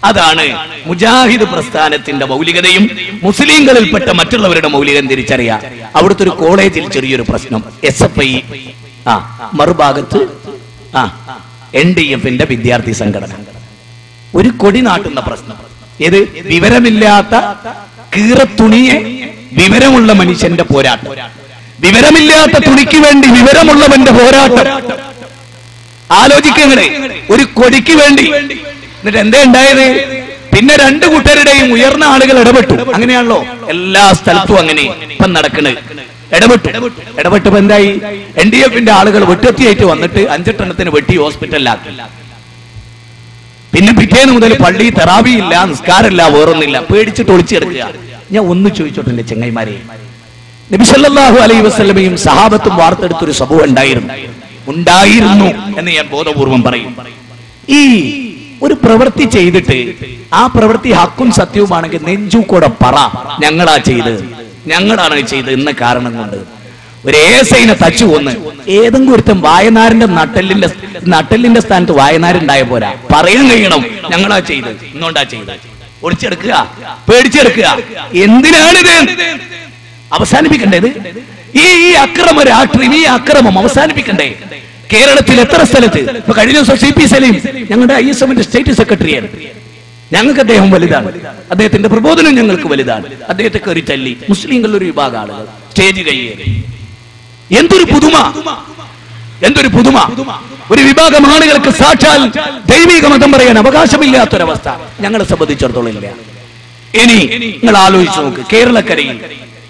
അതാണ് മുജാഹിദ് പ്രസ്ഥാനത്തിന്റെ മൗലികതയും മുസ്ലിങ്ങളിൽപ്പെട്ട മറ്റുള്ളവരുടെ മൗലികം തിരിച്ചറിയാം. അവിടുത്തെ ഒരു കോളേജിൽ ചെറിയൊരു പ്രശ്നം. SFI, മറുഭാഗത്ത് NDF-ന്റെ വിദ്യാർത്ഥി സംഘടന ഒരു കൊടി നാട്ടുന്ന പ്രശ്നം. ഏത്? വിവരമില്ലാത്ത കീറത്തുണിയെ വിവരമുള്ള മനുഷ്യന്റെ പോരാട്ടം. വിവരമില്ലാത്ത തുണിക്ക് വേണ്ടി വിവരമുള്ളവന്റെ പോരാട്ടം. ആലോചിക്കങ്ങളെ, ഒരു കൊടിക്ക് വേണ്ടി. എന്നിട്ട് എന്താ ഉണ്ടായത്? പിന്നെ 2 കൂട്ടരുടെയും ഉയർന്ന ആളുകൾ ഇടപെട്ടു. അങ്ങനെയാണല്ലോ എല്ലാ സ്ഥലത്തും അങ്ങനെ ഇപ്പം നടക്കണത്. ഇടപെട്ടപ്പോ എന്തായി? NDF-ന്റെ ആളുകൾ വെട്ടുകത്തിയായിട്ട് വന്നിട്ട് 5-8 എണ്ണത്തിന് വെട്ടി ഹോസ്പിറ്റലിലാക്കി. പിന്നെ പിറ്റേന്ന് മുതൽ പള്ളി തറാവിയില്ല, നിസ്കാരമില്ല, വേറൊന്നില്ല. പേടിച്ചിട്ട് ഒളിച്ചെടുക്കുക. ഞാൻ ഒന്ന് ചോദിച്ചോട്ടെ എന്റെ ചെങ്ങൈമാരെ, നബി സല്ലല്ലാഹു അലൈഹി വസല്ലമയും സഹാബത്തും വാർത്തെടുത്തൊരു സംഭവം ഉണ്ടായിരുന്നു എന്ന് ഞാൻ ബോധപൂർവം പറയും. ഈ ഒരു പ്രവൃത്തി ചെയ്തിട്ട് ആ പ്രവൃത്തി ഹക്കും സത്യവുമാണെങ്കിൽ നെഞ്ചൂക്കൂടെ പറ, ഞങ്ങളാണ് ചെയ്തത് എന്ന കാരണം കൊണ്ട് ഒരു ഏസൈനെ തച്ചു കൊന്ന് ഏതെങ്കിലും ഒരുത്തം വായനാരിന്റെ നട്ടലിന്റെ സ്ഥാനത്ത് വായനാരുണ്ടായ പോരാ, പറയാൻ കഴിയണം ഞങ്ങളാ ചെയ്തത്, ഇന്നുകൊണ്ടാ ചെയ്തത്. ഒളിച്ചെടുക്കുക, പേടിച്ചെടുക്കുക, എന്തിനാണിത്? അവസാനിപ്പിക്കണ്ടേത്? ഈ രാഷ്ട്രീയം, ഈ അക്രമം അവസാനിപ്പിക്കണ്ടേ? കേരളത്തിൽ എത്ര സ്ഥലത്ത് ഇപ്പൊ കഴിഞ്ഞ ദിവസം CP സലീം ഞങ്ങളുടെ ISMന്റെ സ്റ്റേറ്റ് സെക്രട്ടറിയാണ്. ഞങ്ങൾക്ക് അദ്ദേഹം വലുതാണ്, അദ്ദേഹത്തിന്റെ പ്രബോധനം ഞങ്ങൾക്ക് വലുതാണ്. അദ്ദേഹത്തെ കയറി തല്ലി മുസ്ലിങ്ങളുടെ ഒരു വിഭാഗം ആളുകൾ സ്റ്റേജ് കയ്യേറി. എന്തൊരു പുതുമ! ഒരു വിഭാഗം ആളുകൾക്ക് സാക്ഷാൽ ദൈവിക മതം പറയാൻ അവകാശമില്ലാത്തൊരവസ്ഥ ഞങ്ങളെ സംബന്ധിച്ചിടത്തോളം ഇല്ല. ഇനി നിങ്ങൾ ആലോചിച്ച് നോക്ക്, കേരളക്കരയിൽ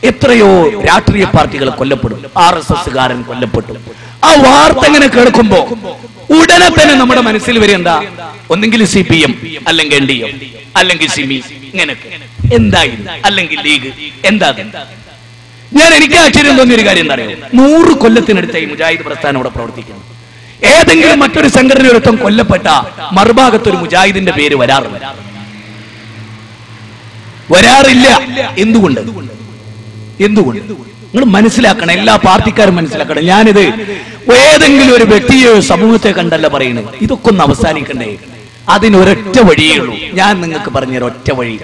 എത്രയോ രാഷ്ട്രീയ പാർട്ടികൾ കൊല്ലപ്പെടും, RSSകാരൻ കൊല്ലപ്പെട്ടു. ആ വാർത്ത എങ്ങനെ കേൾക്കുമ്പോ ഉടനെ തന്നെ നമ്മുടെ മനസ്സിൽ വരെ എന്താ? ഒന്നെങ്കിൽ CPM, അല്ലെങ്കിൽ NDM, അല്ലെങ്കിൽ സിമി, ഇങ്ങനെയൊക്കെ എന്തായിരുന്നു, അല്ലെങ്കിൽ ലീഗ്. എന്താ? എനിക്ക് ആശ്ചര്യം തോന്നിയൊരു കാര്യം എന്താ അറിയോ? 100 കൊല്ലത്തിനടുത്തായി മുജാഹിദ് പ്രസ്ഥാനം ഇവിടെ പ്രവർത്തിക്കുന്നു. ഏതെങ്കിലും മറ്റൊരു സംഘടനയൊരുത്തം കൊല്ലപ്പെട്ട മറുഭാഗത്തൊരു മുജാഹിദിന്റെ പേര് വരാറില്ല. എന്തുകൊണ്ട്? നിങ്ങൾ മനസ്സിലാക്കണം, എല്ലാ പാർട്ടിക്കാരും മനസ്സിലാക്കണം. ഞാനിത് ഏതെങ്കിലും ഒരു വ്യക്തിയോ സമൂഹത്തെ കണ്ടല്ല പറയുന്നത്. ഇതൊക്കെ ഒന്ന് അവസാനിക്കണ്ടേ? അതിനൊരൊറ്റ വഴിയേ ഉള്ളൂ. ഞാൻ നിങ്ങൾക്ക് പറഞ്ഞൊരൊറ്റ വഴി.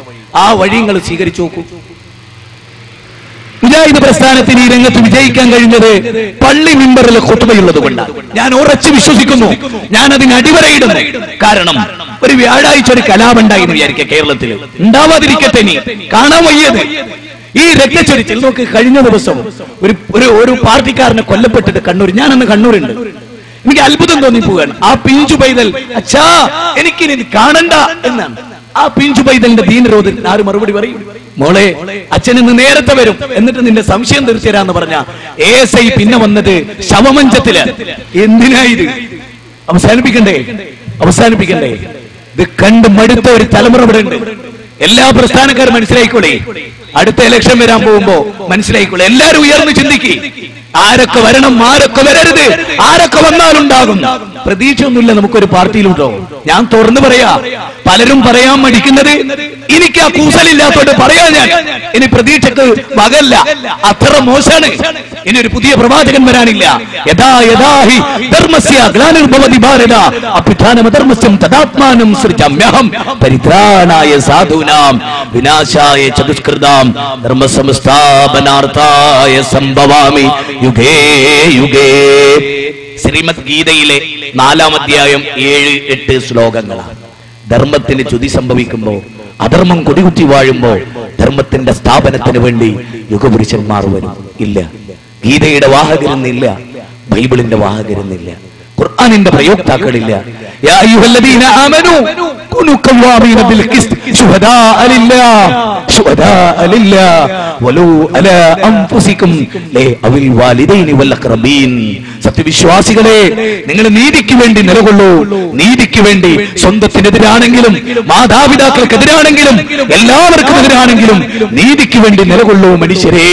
ആ വഴി നിങ്ങൾ സ്വീകരിച്ചു നോക്കൂ. മുജാഹിദ് പ്രസ്ഥാനത്തിന് ഈ രംഗത്ത് വിജയിക്കാൻ കഴിഞ്ഞത് പള്ളി മിമ്പറിലെ ഖുത്ബയുള്ളത് കൊണ്ടാണ്. ഞാൻ ഉറച്ചു വിശ്വസിക്കുന്നു, ഞാൻ അതിന് അടിവരയിടുന്നു. കാരണം ഒരു വ്യാഴാഴ്ച ഒരു കലാപുണ്ടായിരുന്നു വിചാരിക്കുക, കേരളത്തിൽ ഉണ്ടാവാതിരിക്കട്ടെ, നീ കാണാൻ വയ്യത് ഈ രക്തച്ചൊരിച്ചിൽ നോക്ക്. കഴിഞ്ഞ ദിവസം ഒരു പാർട്ടിക്കാരനെ കൊല്ലപ്പെട്ടിട്ട് കണ്ണൂർ, ഞാനന്ന് കണ്ണൂരുണ്ട്, എനിക്ക് അത്ഭുതം തോന്നിപ്പോവാണ്. ആ പിഞ്ചു പൈതൽ അച്ഛാ എനിക്കിനി കാണണ്ട എന്നാണ്. ആ പിഞ്ചു പൈതലിന്റെ ദീനരോധൻ ആര് മറുപടി പറയും? മോളെ, അച്ഛൻ ഇന്ന് നേരത്തെ വരും, എന്നിട്ട് നിന്റെ സംശയം തീർച്ചയാന്ന് പറഞ്ഞ ASI പിന്നെ വന്നത് ശവമഞ്ചത്തില്. എന്തിനായത്? അവസാനിപ്പിക്കണ്ടേ? ഇത് കണ്ട് മടുത്ത ഒരു തലമുറ ഇവിടെ ഉണ്ട്. എല്ലാ പ്രസ്ഥാനക്കാരും മനസ്സിലായിക്കോളെ, അടുത്ത ഇലക്ഷൻ വരാൻ പോകുമ്പോ മനസ്സിലായിക്കോളെ. എല്ലാരും ഉയർന്നു ചിന്തിക്ക്, ആരൊക്കെ വരണം, ആരൊക്കെ വരരുത്, ആരൊക്കെ വന്നാലുണ്ടാകും. പ്രതീക്ഷയൊന്നുമില്ല നമുക്കൊരു പാർട്ടിയിലുണ്ടോ? ഞാൻ തുറന്നു പറയാ, പലരും പറയാൻ മടിക്കുന്നത് എനിക്ക് ആ കൂസലില്ലാത്തോണ്ട് പറയാ. ഞാൻ ഇനി പ്രതീക്ഷക്ക് വകല്ല, അത്ര മോശമാണ്. ഇനി ഒരു പുതിയ പ്രവാചകൻ വരാനില്ല. യഥാഹി ധർമ്മസ്യ ഗ്ലാനിർഭവതി ഭാരത അഭിധാനമധർമ്മസ്യം തദാത്മാനം സൃജമ്യഹം പരിത്രാണായ സാധൂനാം വിനാശായ ചതുഷ്കൃതാം ധർമ്മസംസ്ഥാപനാർത്ഥായ സംഭവാമി യുഗേ യുഗേ. ശ്രീമദ് ഗീതയിലെ 4-ാം അധ്യായം 7-8 ശ്ലോകങ്ങളാണ്. ധർമ്മത്തിന് ചുതി സംഭവിക്കുമ്പോ, അധർമ്മം കൊടികുത്തി വാഴുമ്പോ ധർമ്മത്തിന്റെ സ്ഥാപനത്തിന് വേണ്ടി യുഗപുരുഷന്മാർ വരും. ഇല്ല, ഗീതയുടെ വാഹകരെന്നില്ല, ബൈബിളിന്റെ വാഹകരെന്നില്ല, ഖുർആനിന്റെ പ്രയോക്താക്കളില്ല. യാ അയ്യുഹല്ലദീന ആമനൂ കുനൂ ഖവാമീന ബിൽ ഖിസ്ത് ശുഹദാഅ ലില്ലാഹ് വലൂ അലാ അൻഫുസികും അവൽ വാലിദൈനി വൽ അഖ്റബീൻ. സത്യവിശ്വാസികളെ, നിങ്ങൾ നീതിക്ക് വേണ്ടി നിലകൊള്ളൂ. നീതിക്ക് വേണ്ടി സ്വന്തത്തിനെതിരാണെങ്കിലും മാതാപിതാക്കൾക്കെതിരാണെങ്കിലും എല്ലാവർക്കും എതിരാണെങ്കിലും നീതിക്ക് വേണ്ടി നിലകൊള്ളൂ മനുഷ്യരെ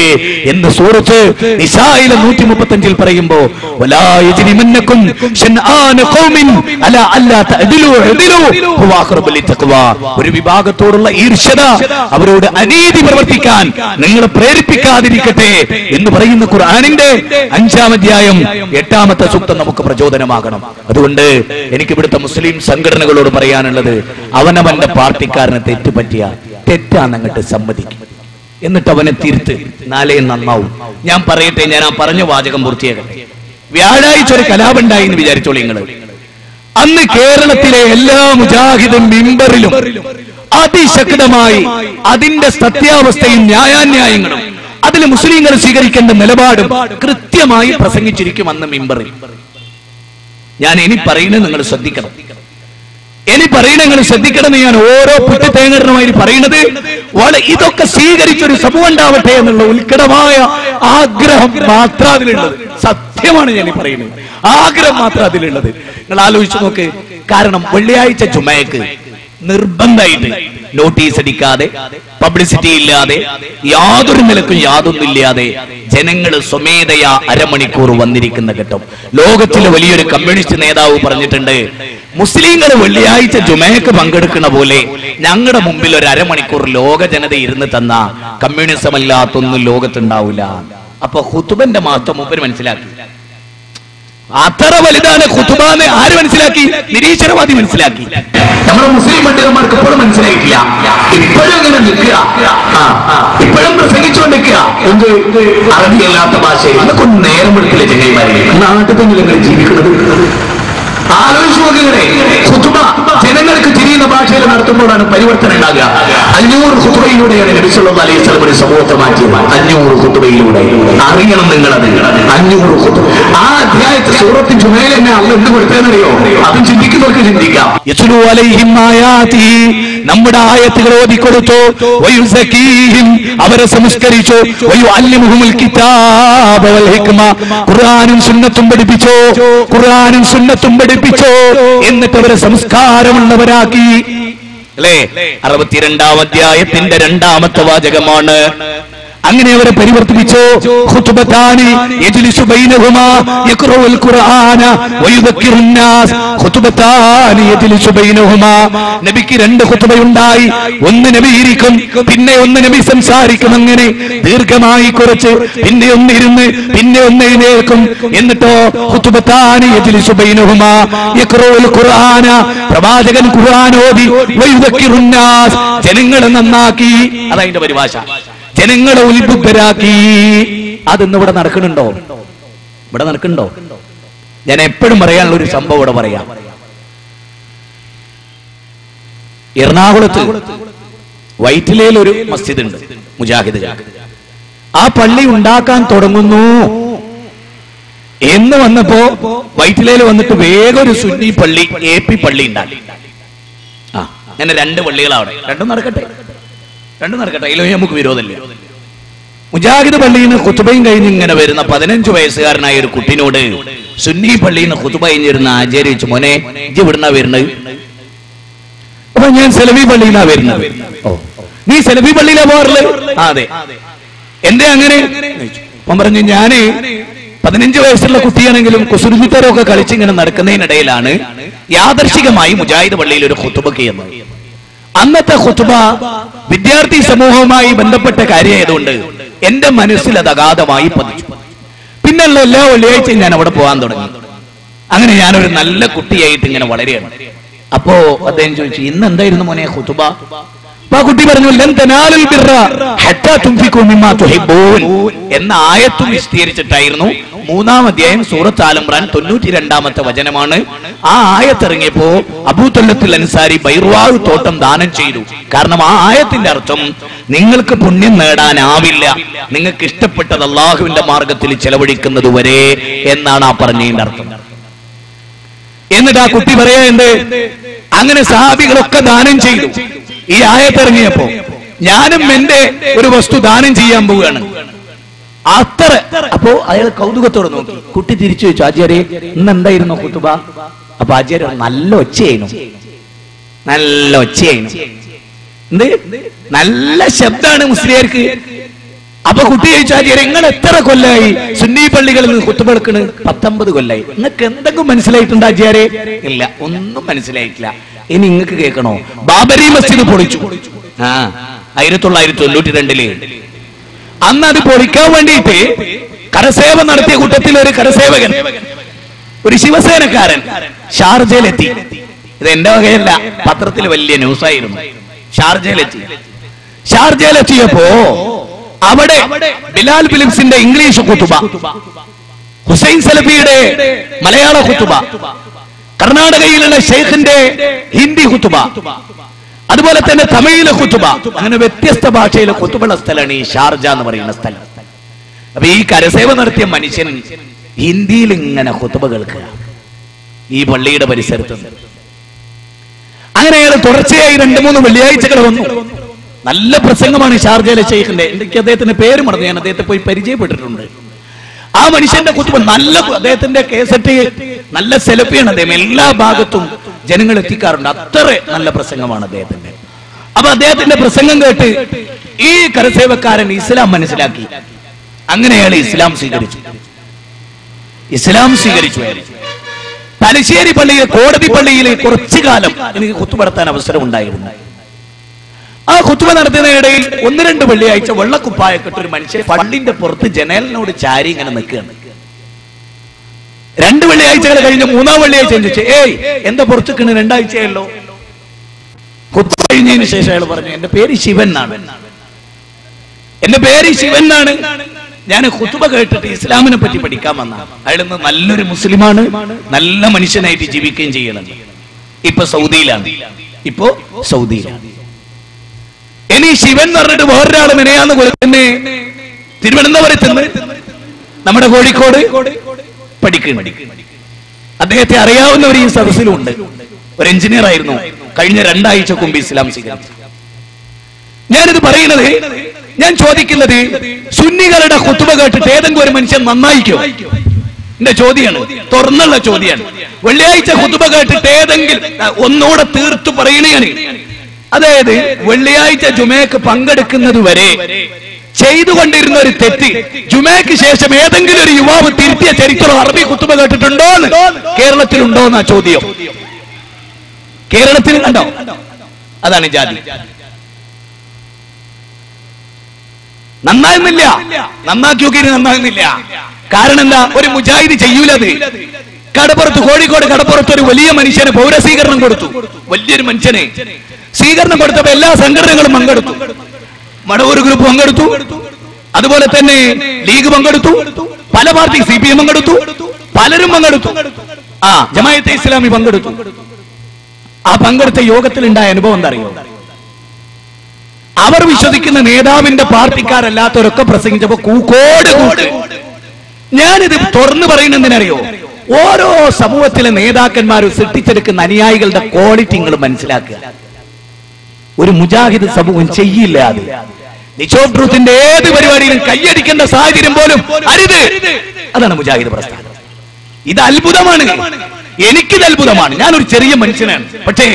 എന്ന് സൂറത്ത് നിസായിലെ 135 പറയുമ്പോ വലാ യജ്രിമന്നകും ശൻആന ഖൗമിൻ അലാ അല്ലാ തഅദിലു ഹുവ അഖ്റബു ലിത്തഖ്വാ. ഒരു വിഭാഗത്തോടുള്ള ഈർഷ്യത, അവരോട് അനീതി പ്രവർത്തിക്കാൻ നിങ്ങളെ പ്രേരിപ്പിക്കാതിരിക്കട്ടെ എന്ന് പറയുന്ന ഖുർആനിന്റെ 5-ാം അധ്യായം 8-ാമത്തെ സൂക്തം നമുക്ക് പ്രചോദനമാകണം. അതുകൊണ്ട് എനിക്ക് ഇവിടുത്തെ മുസ്ലിം സംഘടനകളോട് പറയാനുള്ളത്, അവനവന്റെ പാർട്ടിക്കാരനെ തെറ്റുപറ്റിയ തെറ്റാന്നങ്ങട്ട് സമ്മതിക്കും, എന്നിട്ട് അവനെ തിരുത്ത്, നാളെ നന്നാവും. ഞാൻ പറയട്ടെ, ഞാൻ ആ പറഞ്ഞ വാചകം പൂർത്തിയാകട്ടെ. വ്യാഴാഴ്ച ഒരു കലാപുണ്ടായി എന്ന് വിചാരിച്ചോളൂ നിങ്ങൾ. അന്ന് കേരളത്തിലെ എല്ലാ മുജാഹിദും മിമ്പറിലും അതിശക്തമായി അതിന്റെ സത്യാവസ്ഥയും ന്യായാന്യായങ്ങളും അതിൽ മുസ്ലിങ്ങൾ സ്വീകരിക്കേണ്ട നിലപാടും കൃത്യമായി പ്രസംഗിച്ചിരിക്കും അന്ന് മിമ്പറിൽ. ഞാൻ ഇനി പറയുന്നത് നിങ്ങൾ ശ്രദ്ധിക്കണം, ഞാൻ ഓരോ പുറ്റ തേങ്ങടനുമായി പറയുന്നത്. ഇതൊക്കെ സ്വീകരിച്ചൊരു സമൂഹം ഉണ്ടാവട്ടെ എന്നുള്ള ഉത്കടമായ ആഗ്രഹം മാത്രം അതിലുള്ളത്. സത്യമാണ് ഞാൻ ഈ പറയുന്നത്, ആഗ്രഹം മാത്രം അതിലുള്ളത്. നിങ്ങൾ ആലോചിച്ച് നോക്ക്. കാരണം വെള്ളിയാഴ്ച ജുമയ്ക്ക് നിർബന്ധമായിട്ട് നോട്ടീസ് അടിക്കാതെ, പബ്ലിസിറ്റി ഇല്ലാതെ, യാതൊരു നിലക്കും യാതൊന്നുമില്ലാതെ ജനങ്ങൾ സ്വമേധയാ അരമണിക്കൂർ വന്നിരിക്കുന്ന ഘട്ടം. ലോകത്തിലെ വലിയൊരു കമ്മ്യൂണിസ്റ്റ് നേതാവ് പറഞ്ഞിട്ടുണ്ട്, മുസ്ലിങ്ങൾ വെള്ളിയാഴ്ച ജുമയ്ക്ക് പങ്കെടുക്കുന്ന പോലെ ഞങ്ങളുടെ മുമ്പിൽ ഒരു അരമണിക്കൂർ ലോക ജനത ഇരുന്ന് തന്ന കമ്മ്യൂണിസം അല്ലാത്തൊന്നും ലോകത്തുണ്ടാവില്ല. അപ്പൊ ഖുതുബന്റെ മഹത്വം മൂപ്പര് മനസ്സിലാക്കി. അത്ര വലുതാണ് ഖുതുബാന്ന് ആര് മനസ്സിലാക്കി? നിരീശ്വരവാദി മനസ്സിലാക്കി. നമ്മുടെ മുസ്ലിം പണ്ഡിതന്മാർക്ക് ഇപ്പോഴും മനസ്സിലായിട്ടില്ല. ഇപ്പോഴും ഇങ്ങനെ നിൽക്കുക, ഇപ്പോഴും പ്രസംഗിച്ചുകൊണ്ടിരിക്കുക, എന്ത് അറബിയല്ലാത്ത ഭാഷയിൽ. അതൊക്കെ നേരം എടുക്കില്ല ചെങ്ങൈമാരെ. നാട്ടിൽ തന്നെ ജീവിക്കുന്നത് ആലോചിച്ചു നോക്കികളെ. ഖുതുബ ജനങ്ങൾക്ക് തിരിയുന്ന ഭാഷയിൽ നടത്തുമ്പോഴാണ് പരിവർത്തനം ഉണ്ടാകുക. 500 ഖുതുബയിലൂടെയാണ് നബി സല്ലല്ലാഹു അലൈഹി വസല്ലം ഒരു സമൂഹത്തെ മാറ്റിയത്. 500 ഖുതുബയിലൂടെ അറിയണം നിങ്ങളത്. 500 ഖുതുബ. ആ അധ്യായത്തിൽ സൂറത്തുൽ ജുമയിൽ തന്നെ അള്ളാഹ് എന്ത് കൊടുത്തതെന്നറിയോ? അതും ചിന്തിക്കുന്നവർക്ക് ചിന്തിക്കാം. യത്ലു അലൈഹിം ആയാതി, നമ്മുടെ ആയത്തുകൾ ഓതിക്കൊടുത്തു. വയുസക്കീഹിം, അവരെ സംസ്കരിച്ചു. വയുഅല്ലിമുഹുൽ കിതാബ വൽ ഹിക്മ, ഖുർആനും സുന്നത്തും പഠിപ്പിച്ചു. ഖുർആനും സുന്നത്തും പഠിപ്പിച്ചു. എന്നിട്ട് അവരെ സംസ്കാരമുള്ളവരാക്കി. അല്ലേ? 62-ാം അധ്യായത്തിന്റെ 2-ാമത്തെ വാചകമാണ്. അങ്ങനെ അവരെ പരിവർത്തിപ്പിച്ചു. ഖുതുബതാനി യജ്ലിസു ബൈനഹുമാ യഖറഉൽ ഖുർആന വയുദക്കിറുൻ നാസ്. ഖുതുബതാനി യജ്ലിസു ബൈനഹുമാ, നബിക്ക് 2 ഖുതുബയുണ്ടായി. ഒന്ന് നബി ഇരിക്കും, പിന്നെ ഒന്ന് നബി സംസാരിക്കും. അങ്ങനെ ദീർഘമായി കുറച്ച്, പിന്നെ ഒന്ന് ഇരുന്ന്, പിന്നെ ഒന്ന് എഴുന്നേൽക്കും. എന്നിട്ടോ ഖുതുബതാനി യജ്ലിസു ബൈനഹുമാ യഖറഉൽ ഖുർആന, പ്രവാചകൻ ഖുർആൻ ഓതി. വയുദക്കിറുൻ നാസ്, ജനങ്ങളെ നന്നാക്കി. അതതിന്റെ പരിഭാഷ. ജനങ്ങളെ ഉത്ബുദ്ധരാക്കി. അതൊന്നും ഇവിടെ നടക്കുന്നുണ്ടോ? ഇവിടെ നടക്കുന്നുണ്ടോ? ഞാൻ എപ്പോഴും പറയാനുള്ള ഒരു സംഭവം ഇവിടെ പറയാം. എറണാകുളത്ത് വൈറ്റിലയിൽ ഒരു മസ്ജിദ് ഉണ്ട്, മുജാഹിദ്. ആ പള്ളി ഉണ്ടാക്കാൻ തുടങ്ങുന്നു എന്ന് വന്നപ്പോ വൈറ്റിലയിൽ വന്നിട്ട് വേഗം ഒരു സുന്നി പള്ളി, AP പള്ളി ഉണ്ടാക്കി. അങ്ങനെ 2 പള്ളികളവിടെ. രണ്ടും നടക്കട്ടെ. അതിലോ നമുക്ക് വിരോധമില്ല. മുജാഹിദ് പള്ളിയിൽ നിന്ന് ഖുതുബയും കഴിഞ്ഞ് ഇങ്ങനെ വരുന്ന 15 വയസ്സുകാരനായ ഒരു കുട്ടിനോട് സുന്നി പള്ളിയിൽ നിന്ന് ഖുതുബ കഴിഞ്ഞിരുന്ന ആചാര്യ, മോനെ ഇജ്ജ് ഇവിടുന്നാ വരുന്നത്? അപ്പൊ ഞാൻ സലഫി പള്ളിയിലാ വരുന്നത്. ഓ, നീ സലഫി പള്ളിയിലാ പോകാറില്ലേ? അതെ. എന്തേ അങ്ങനെ? അപ്പം പറഞ്ഞു, ഞാന് 15 വയസ്സുള്ള കുട്ടിയാണെങ്കിലും കുസുരുമിത്തരമൊക്കെ കളിച്ചിങ്ങനെ നടക്കുന്നതിനിടയിലാണ് യാദർശികമായി മുജാഹിദ് പള്ളിയിൽ ഒരു ഖുതുബ ചെയ്യുന്നത്. അന്നത്തെ ഖുതുബ വിദ്യാർത്ഥി സമൂഹവുമായി ബന്ധപ്പെട്ട കാര്യമായതുകൊണ്ട് എന്റെ മനസ്സിൽ അത് അഗാധമായി പതിച്ചു. പിന്നെയുള്ള എല്ലാ വെള്ളിയാഴ്ചയും ഞാൻ അവിടെ പോകാൻ തുടങ്ങി. അങ്ങനെ ഞാനൊരു നല്ല കുട്ടിയായിട്ട് ഇങ്ങനെ വളരെയാണ്. അപ്പോ അദ്ദേഹം ചോദിച്ചു, ഇന്ന് എന്തായിരുന്നു മോനെ ഖുതുബ? അപ്പൊ ആ കുട്ടി പറഞ്ഞു, ലൻ തനാലുൽ ബിർറ ഹത്താ തുൻഫിഖു മിമ്മാ തുഹിബ്ബൂൻ എന്ന ആയത്തും വിശദീകരിച്ചിട്ടായിരുന്നു 3-ാം അധ്യായം സൂറത്ത് ആൽ ഇംറാൻ 92-ാമത്തെ വചനമാണ്. ആ ആയത്തിറങ്ങിയപ്പോ അബൂ തല്ലത്തുൽ അൻസാരി ബൈറുവാഹ് തോട്ടം ദാനം ചെയ്തു. കാരണം ആ ആയത്തിന്റെ അർത്ഥം നിങ്ങൾക്ക് പുണ്യം നേടാനാവില്ല, നിങ്ങൾക്ക് ഇഷ്ടപ്പെട്ടത് അള്ളാഹുവിന്റെ മാർഗത്തിൽ ചെലവഴിക്കുന്നത് വരെ എന്നാണ് ആ പറഞ്ഞതിന്റെ അർത്ഥം. എന്നിട്ട് ആ കുട്ടി പറയാറുണ്ട്, അങ്ങനെ സഹാബികളൊക്കെ ദാനം ചെയ്തു. ഈ ആയത്തിറങ്ങിയപ്പോ ഞാനും എന്റെ ഒരു വസ്തു ദാനം ചെയ്യാൻ പോവുകയാണ്. അത്ര. അപ്പോ അയാൾ കൗതുകത്തോടെ നോക്കി. കുട്ടി തിരിച്ചു വെച്ചു, ആചാര്യ ഇന്ന് എന്തായിരുന്നു ഖുതുബ? അപ്പൊ ആചാര്യ നല്ല ഒച്ചയായിരുന്നു. എന്ത് നല്ല ശബ്ദമാണ് മുസ്ലിയാർക്ക്. അപ്പൊ കുട്ടി ചോദിച്ചു, ആചാര്യ നിങ്ങൾ എത്ര കൊല്ലായി സുന്നി പള്ളികളിൽ നിന്ന് ഖുതുബ എടുക്കണ്? 19 കൊല്ലായി. നിങ്ങൾക്ക് എന്തെങ്കിലും മനസ്സിലായിട്ടുണ്ടോ ആചാര്യ? ഇല്ല, ഒന്നും മനസ്സിലായിട്ടില്ല. ഇനി നിങ്ങൾക്ക് കേൾക്കണോ? ബാബരി മസ്ജിദ് പൊളിച്ചു. 1992 അന്ന് അത് പൊളിക്കാൻ വേണ്ടിയിട്ട് കരസേവ നടത്തിയ കൂട്ടത്തിൽ ഒരു കരസേവകൻ, ഒരു ശിവസേനക്കാരൻ ഷാർജയിലെത്തി. ഇത് എന്റെ വകയല്ല, പത്രത്തിൽ വലിയ ന്യൂസായിരുന്നു. ഷാർജയിലെത്തിയപ്പോ അവിടെ ബിലാൽ ഫിലിപ്സിന്റെ ഇംഗ്ലീഷ് ഖുതുബ, ഹുസൈൻ സലഫിയുടെ മലയാള ഖുതുബ, കർണാടകയിലുള്ള ഷെയ്ഖിന്റെ ഹിന്ദി ഖുതുബ, അതുപോലെ തന്നെ തമിഴിലെ ഖുതുബ, അങ്ങനെ വ്യത്യസ്ത ഭാഷയിലെ ഖുതുബുള്ള സ്ഥലമാണ് ഈ ഷാർജ എന്ന് പറയുന്ന സ്ഥലം. അപ്പൊ ഈ കരസേവ നടത്തിയ മനുഷ്യൻ ഹിന്ദിയിൽ ഇങ്ങനെ ഖുതുബ കേൾക്കുക ഈ പള്ളിയുടെ പരിസരത്ത്. അങ്ങനെ അയാൾ തുടർച്ചയായി 2-3 വെള്ളിയാഴ്ചകൾ വന്നു. നല്ല പ്രസംഗമാണ് ഷാർജയിലെ ഷെയ്ഖിന്റെ. എനിക്ക് അദ്ദേഹത്തിന്റെ പേര് മറന്നു, ഞാൻ അദ്ദേഹത്തെ പോയി പരിചയപ്പെട്ടിട്ടുണ്ട്. ആ മനുഷ്യന്റെ ഖുതുബ നല്ല, അദ്ദേഹത്തിന്റെ കേസറ്റ് നല്ല സെലഫിയാണ് അദ്ദേഹം. എല്ലാ ഭാഗത്തും ജനങ്ങൾ എത്തിക്കാറുണ്ട്. അത്ര നല്ല പ്രസംഗമാണ് അദ്ദേഹത്തിന്റെ. അപ്പൊ അദ്ദേഹത്തിന്റെ പ്രസംഗം കേട്ട് ഈ കരസേവക്കാരൻ ഇസ്ലാം മനസ്സിലാക്കി. അങ്ങനെ അയാൾ ഇസ്ലാം സ്വീകരിച്ചു. തലശ്ശേരി പള്ളിയിൽ, കോടതി പള്ളിയിൽ കുറച്ചു കാലം എനിക്ക് ഖുത്ബ നടത്താൻ അവസരം ഉണ്ടായിരുന്നു. ആ ഖുത്ബ നടത്തുന്നതിനിടയിൽ 1-2 വെള്ളിയാഴ്ച വെള്ളക്കുപ്പായക്കെട്ട് ഒരു മനുഷ്യൻ പള്ളിന്റെ പുറത്ത് ജനലിനോട് ചാരി ഇങ്ങനെ നിൽക്കുകയാണ്. 2 വെള്ളിയാഴ്ചകൾ കഴിഞ്ഞ് 3-ാം വെള്ളിയാഴ്ച ചോദിച്ചു, ഏയ് എന്താ പുറത്തേക്കാണ്, 2 ആഴ്ചയല്ലോ. ഖുത്ബ കഴിഞ്ഞതിന് ശേഷം അയാൾ പറഞ്ഞു, എന്റെ പേര് ശിവൻ എന്നാണ്, ഞാൻ ഖുത്ബ കേട്ടിട്ട് ഇസ്ലാമിനെ പറ്റി പഠിക്കാൻ വന്ന. അയാൾ നല്ലൊരു മുസ്ലിമാണ്, നല്ല മനുഷ്യനായിട്ട് ജീവിക്കുകയും ചെയ്യണം. ഇപ്പൊ സൗദിയിലാണ്. ഇനി ശിവൻ എന്ന് പറഞ്ഞിട്ട് വേറൊരാള് മെനയാന്ന് കൊല്ലന്നെ തിരുവനന്തപുരത്ത് നമ്മുടെ കോഴിക്കോട് പഠിക്കുന്നു. അദ്ദേഹത്തെ അറിയാവുന്നവർ ഈ സദസ്സിലുണ്ട്. ഒരു എഞ്ചിനീയർ ആയിരുന്നു. കഴിഞ്ഞ 2 ആഴ്ച മുമ്പ് ഇസ്ലാം സ്വീകരിച്ചു. ഞാനിത് പറയുന്നത്, ഞാൻ ചോദിക്കുന്നത്, സുന്നികളുടെ ഖുത്ബ കേട്ടിട്ട് ഏതെങ്കിലും ഒരു മനുഷ്യൻ നന്നായിക്കോ? എന്റെ ചോദ്യമാണ്, തുറന്നുള്ള ചോദ്യമാണ്. വെള്ളിയാഴ്ച ഖുത്ബ കേട്ടിട്ട് ഏതെങ്കിലും ഒന്നുകൂടെ തീർത്തു പറയണേയാണ്. അതായത് വെള്ളിയാഴ്ച ജുമയ്ക്ക് പങ്കെടുക്കുന്നത് വരെ ചെയ്തുകൊണ്ടിരുന്ന ഒരു തെറ്റ് ജുമയ്ക്ക് ശേഷം ഏതെങ്കിലും ഒരു യുവാവ് തിരുത്തിയ ചരിത്രം അറബി ഖുത്ബ കേട്ടിട്ടുണ്ടോ എന്ന് കേരളത്തിലുണ്ടോ എന്നാ ചോദ്യം. കേരളത്തിൽ ഉണ്ടോ? അതാണ് ജാതി. നന്നാകുന്നില്ല, നന്നാക്കി നോക്കി നന്നാകുന്നില്ല. കാരണം എന്താ? ഒരു മുജാഹിദ് ചെയ്യൂലത്. കടപ്പുറത്ത്, കോഴിക്കോട് കടപ്പുറത്ത് ഒരു വലിയ മനുഷ്യന് പൗരസ്വീകരണം കൊടുത്തു. വലിയൊരു മനുഷ്യനെ സ്വീകരണം കൊടുത്തപ്പോ എല്ലാ സംഘടനകളും പങ്കെടുത്തു. മടവൂർ ഗ്രൂപ്പ് പങ്കെടുത്തു, അതുപോലെ തന്നെ ലീഗ് പങ്കെടുത്തു, പല പാർട്ടി CPM പങ്കെടുത്തു, പലരും പങ്കെടുത്തു. ജമാഅത്തെ ഇസ്ലാമി പങ്കെടുത്തു. ആ പങ്കെടുത്ത യോഗത്തിൽ ഉണ്ടായ അനുഭവം എന്താ അറിയോ? അവർ വിശ്വസിക്കുന്ന നേതാവിന്റെ പാർട്ടിക്കാരല്ലാത്തവരൊക്കെ പ്രസംഗിച്ചപ്പോ കൂക്കോട്. ഞാനിത് തുറന്നു പറയുന്നതിനറിയോ? ഓരോ സമൂഹത്തിലെ നേതാക്കന്മാരും സൃഷ്ടിച്ചെടുക്കുന്ന അനുയായികളുടെ ക്വാളിറ്റി നിങ്ങൾ മനസ്സിലാക്കുക. ഒരു മുജാഹിദ് സമൂഹം ചെയ്യില്ല. അത് നിച്ചോഫ് ട്രൂത്തിന്റെ ഏത് പരിപാടിയിലും കയ്യടിക്കേണ്ട സാഹചര്യം പോലും അരുത്. അതാണ് മുജാഹിദ് പ്രസ്ഥാനം. ഇത് അത്ഭുതമാണ്. എനിക്കിത് അത്ഭുതമാണ്. ഞാനൊരു ചെറിയ മനുഷ്യനാണ്. പക്ഷേ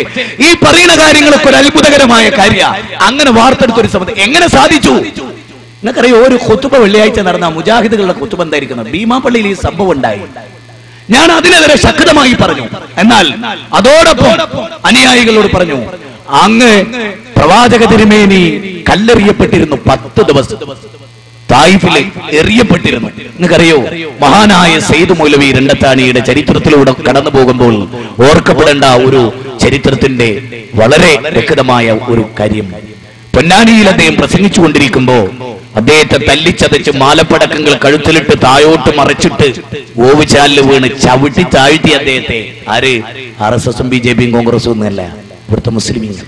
ഈ പറയുന്ന കാര്യങ്ങളൊക്കെ ഒരു അത്ഭുതകരമായ കാര്യമാണ്. അങ്ങനെ വാർത്തെടുത്തൊരു സമയത്ത് എങ്ങനെ സാധിച്ചു? നിങ്ങൾക്കറിയോ, ഒരു ഖുത്ബ വെള്ളിയാഴ്ച നടന്ന മുജാഹിദുകളുടെ ഖുത്ബ എന്തായിരിക്കുന്നത്? ഭീമാപള്ളിയിൽ ഈ സംഭവം ഉണ്ടായി. ഞാൻ അതിനെതിരെ ശക്തമായി പറഞ്ഞു. എന്നാൽ അതോടൊപ്പം അനുയായികളോട് പറഞ്ഞു, അങ്ങ് പ്രവാചക തിരുമേനി കല്ലെറിയപ്പെട്ടിരുന്നു 10 ദിവസം. തായിഫിലെ എറിയപ്പെട്ടിരുന്നു. നിങ്ങൾക്കറിയോ, മഹാനായ സയ്യിദ് മൗലവി രണ്ടത്താണിയുടെ ചരിത്രത്തിലൂടെ കടന്നു പോകുമ്പോൾ ഓർക്കപ്പെടേണ്ട ഒരു ചരിത്രത്തിന്റെ വളരെ വ്യക്തമായ ഒരു കാര്യം. പൊന്നാനിയിൽ അദ്ദേഹം പ്രസംഗിച്ചു കൊണ്ടിരിക്കുമ്പോ അദ്ദേഹത്തെ തല്ലിച്ചതച്ച് മാലപ്പടക്കങ്ങൾ കഴുത്തിലിട്ട് തായോട്ട് മറച്ചിട്ട് ഓവുചാലിൽ വീണ് ചവിട്ടി താഴ്ത്തി അദ്ദേഹത്തെ. ആര്? RSSും BJPയും കോൺഗ്രസും ഒന്നുമല്ല, ഇവിടുത്തെ മുസ്ലിമീങ്ങൾ.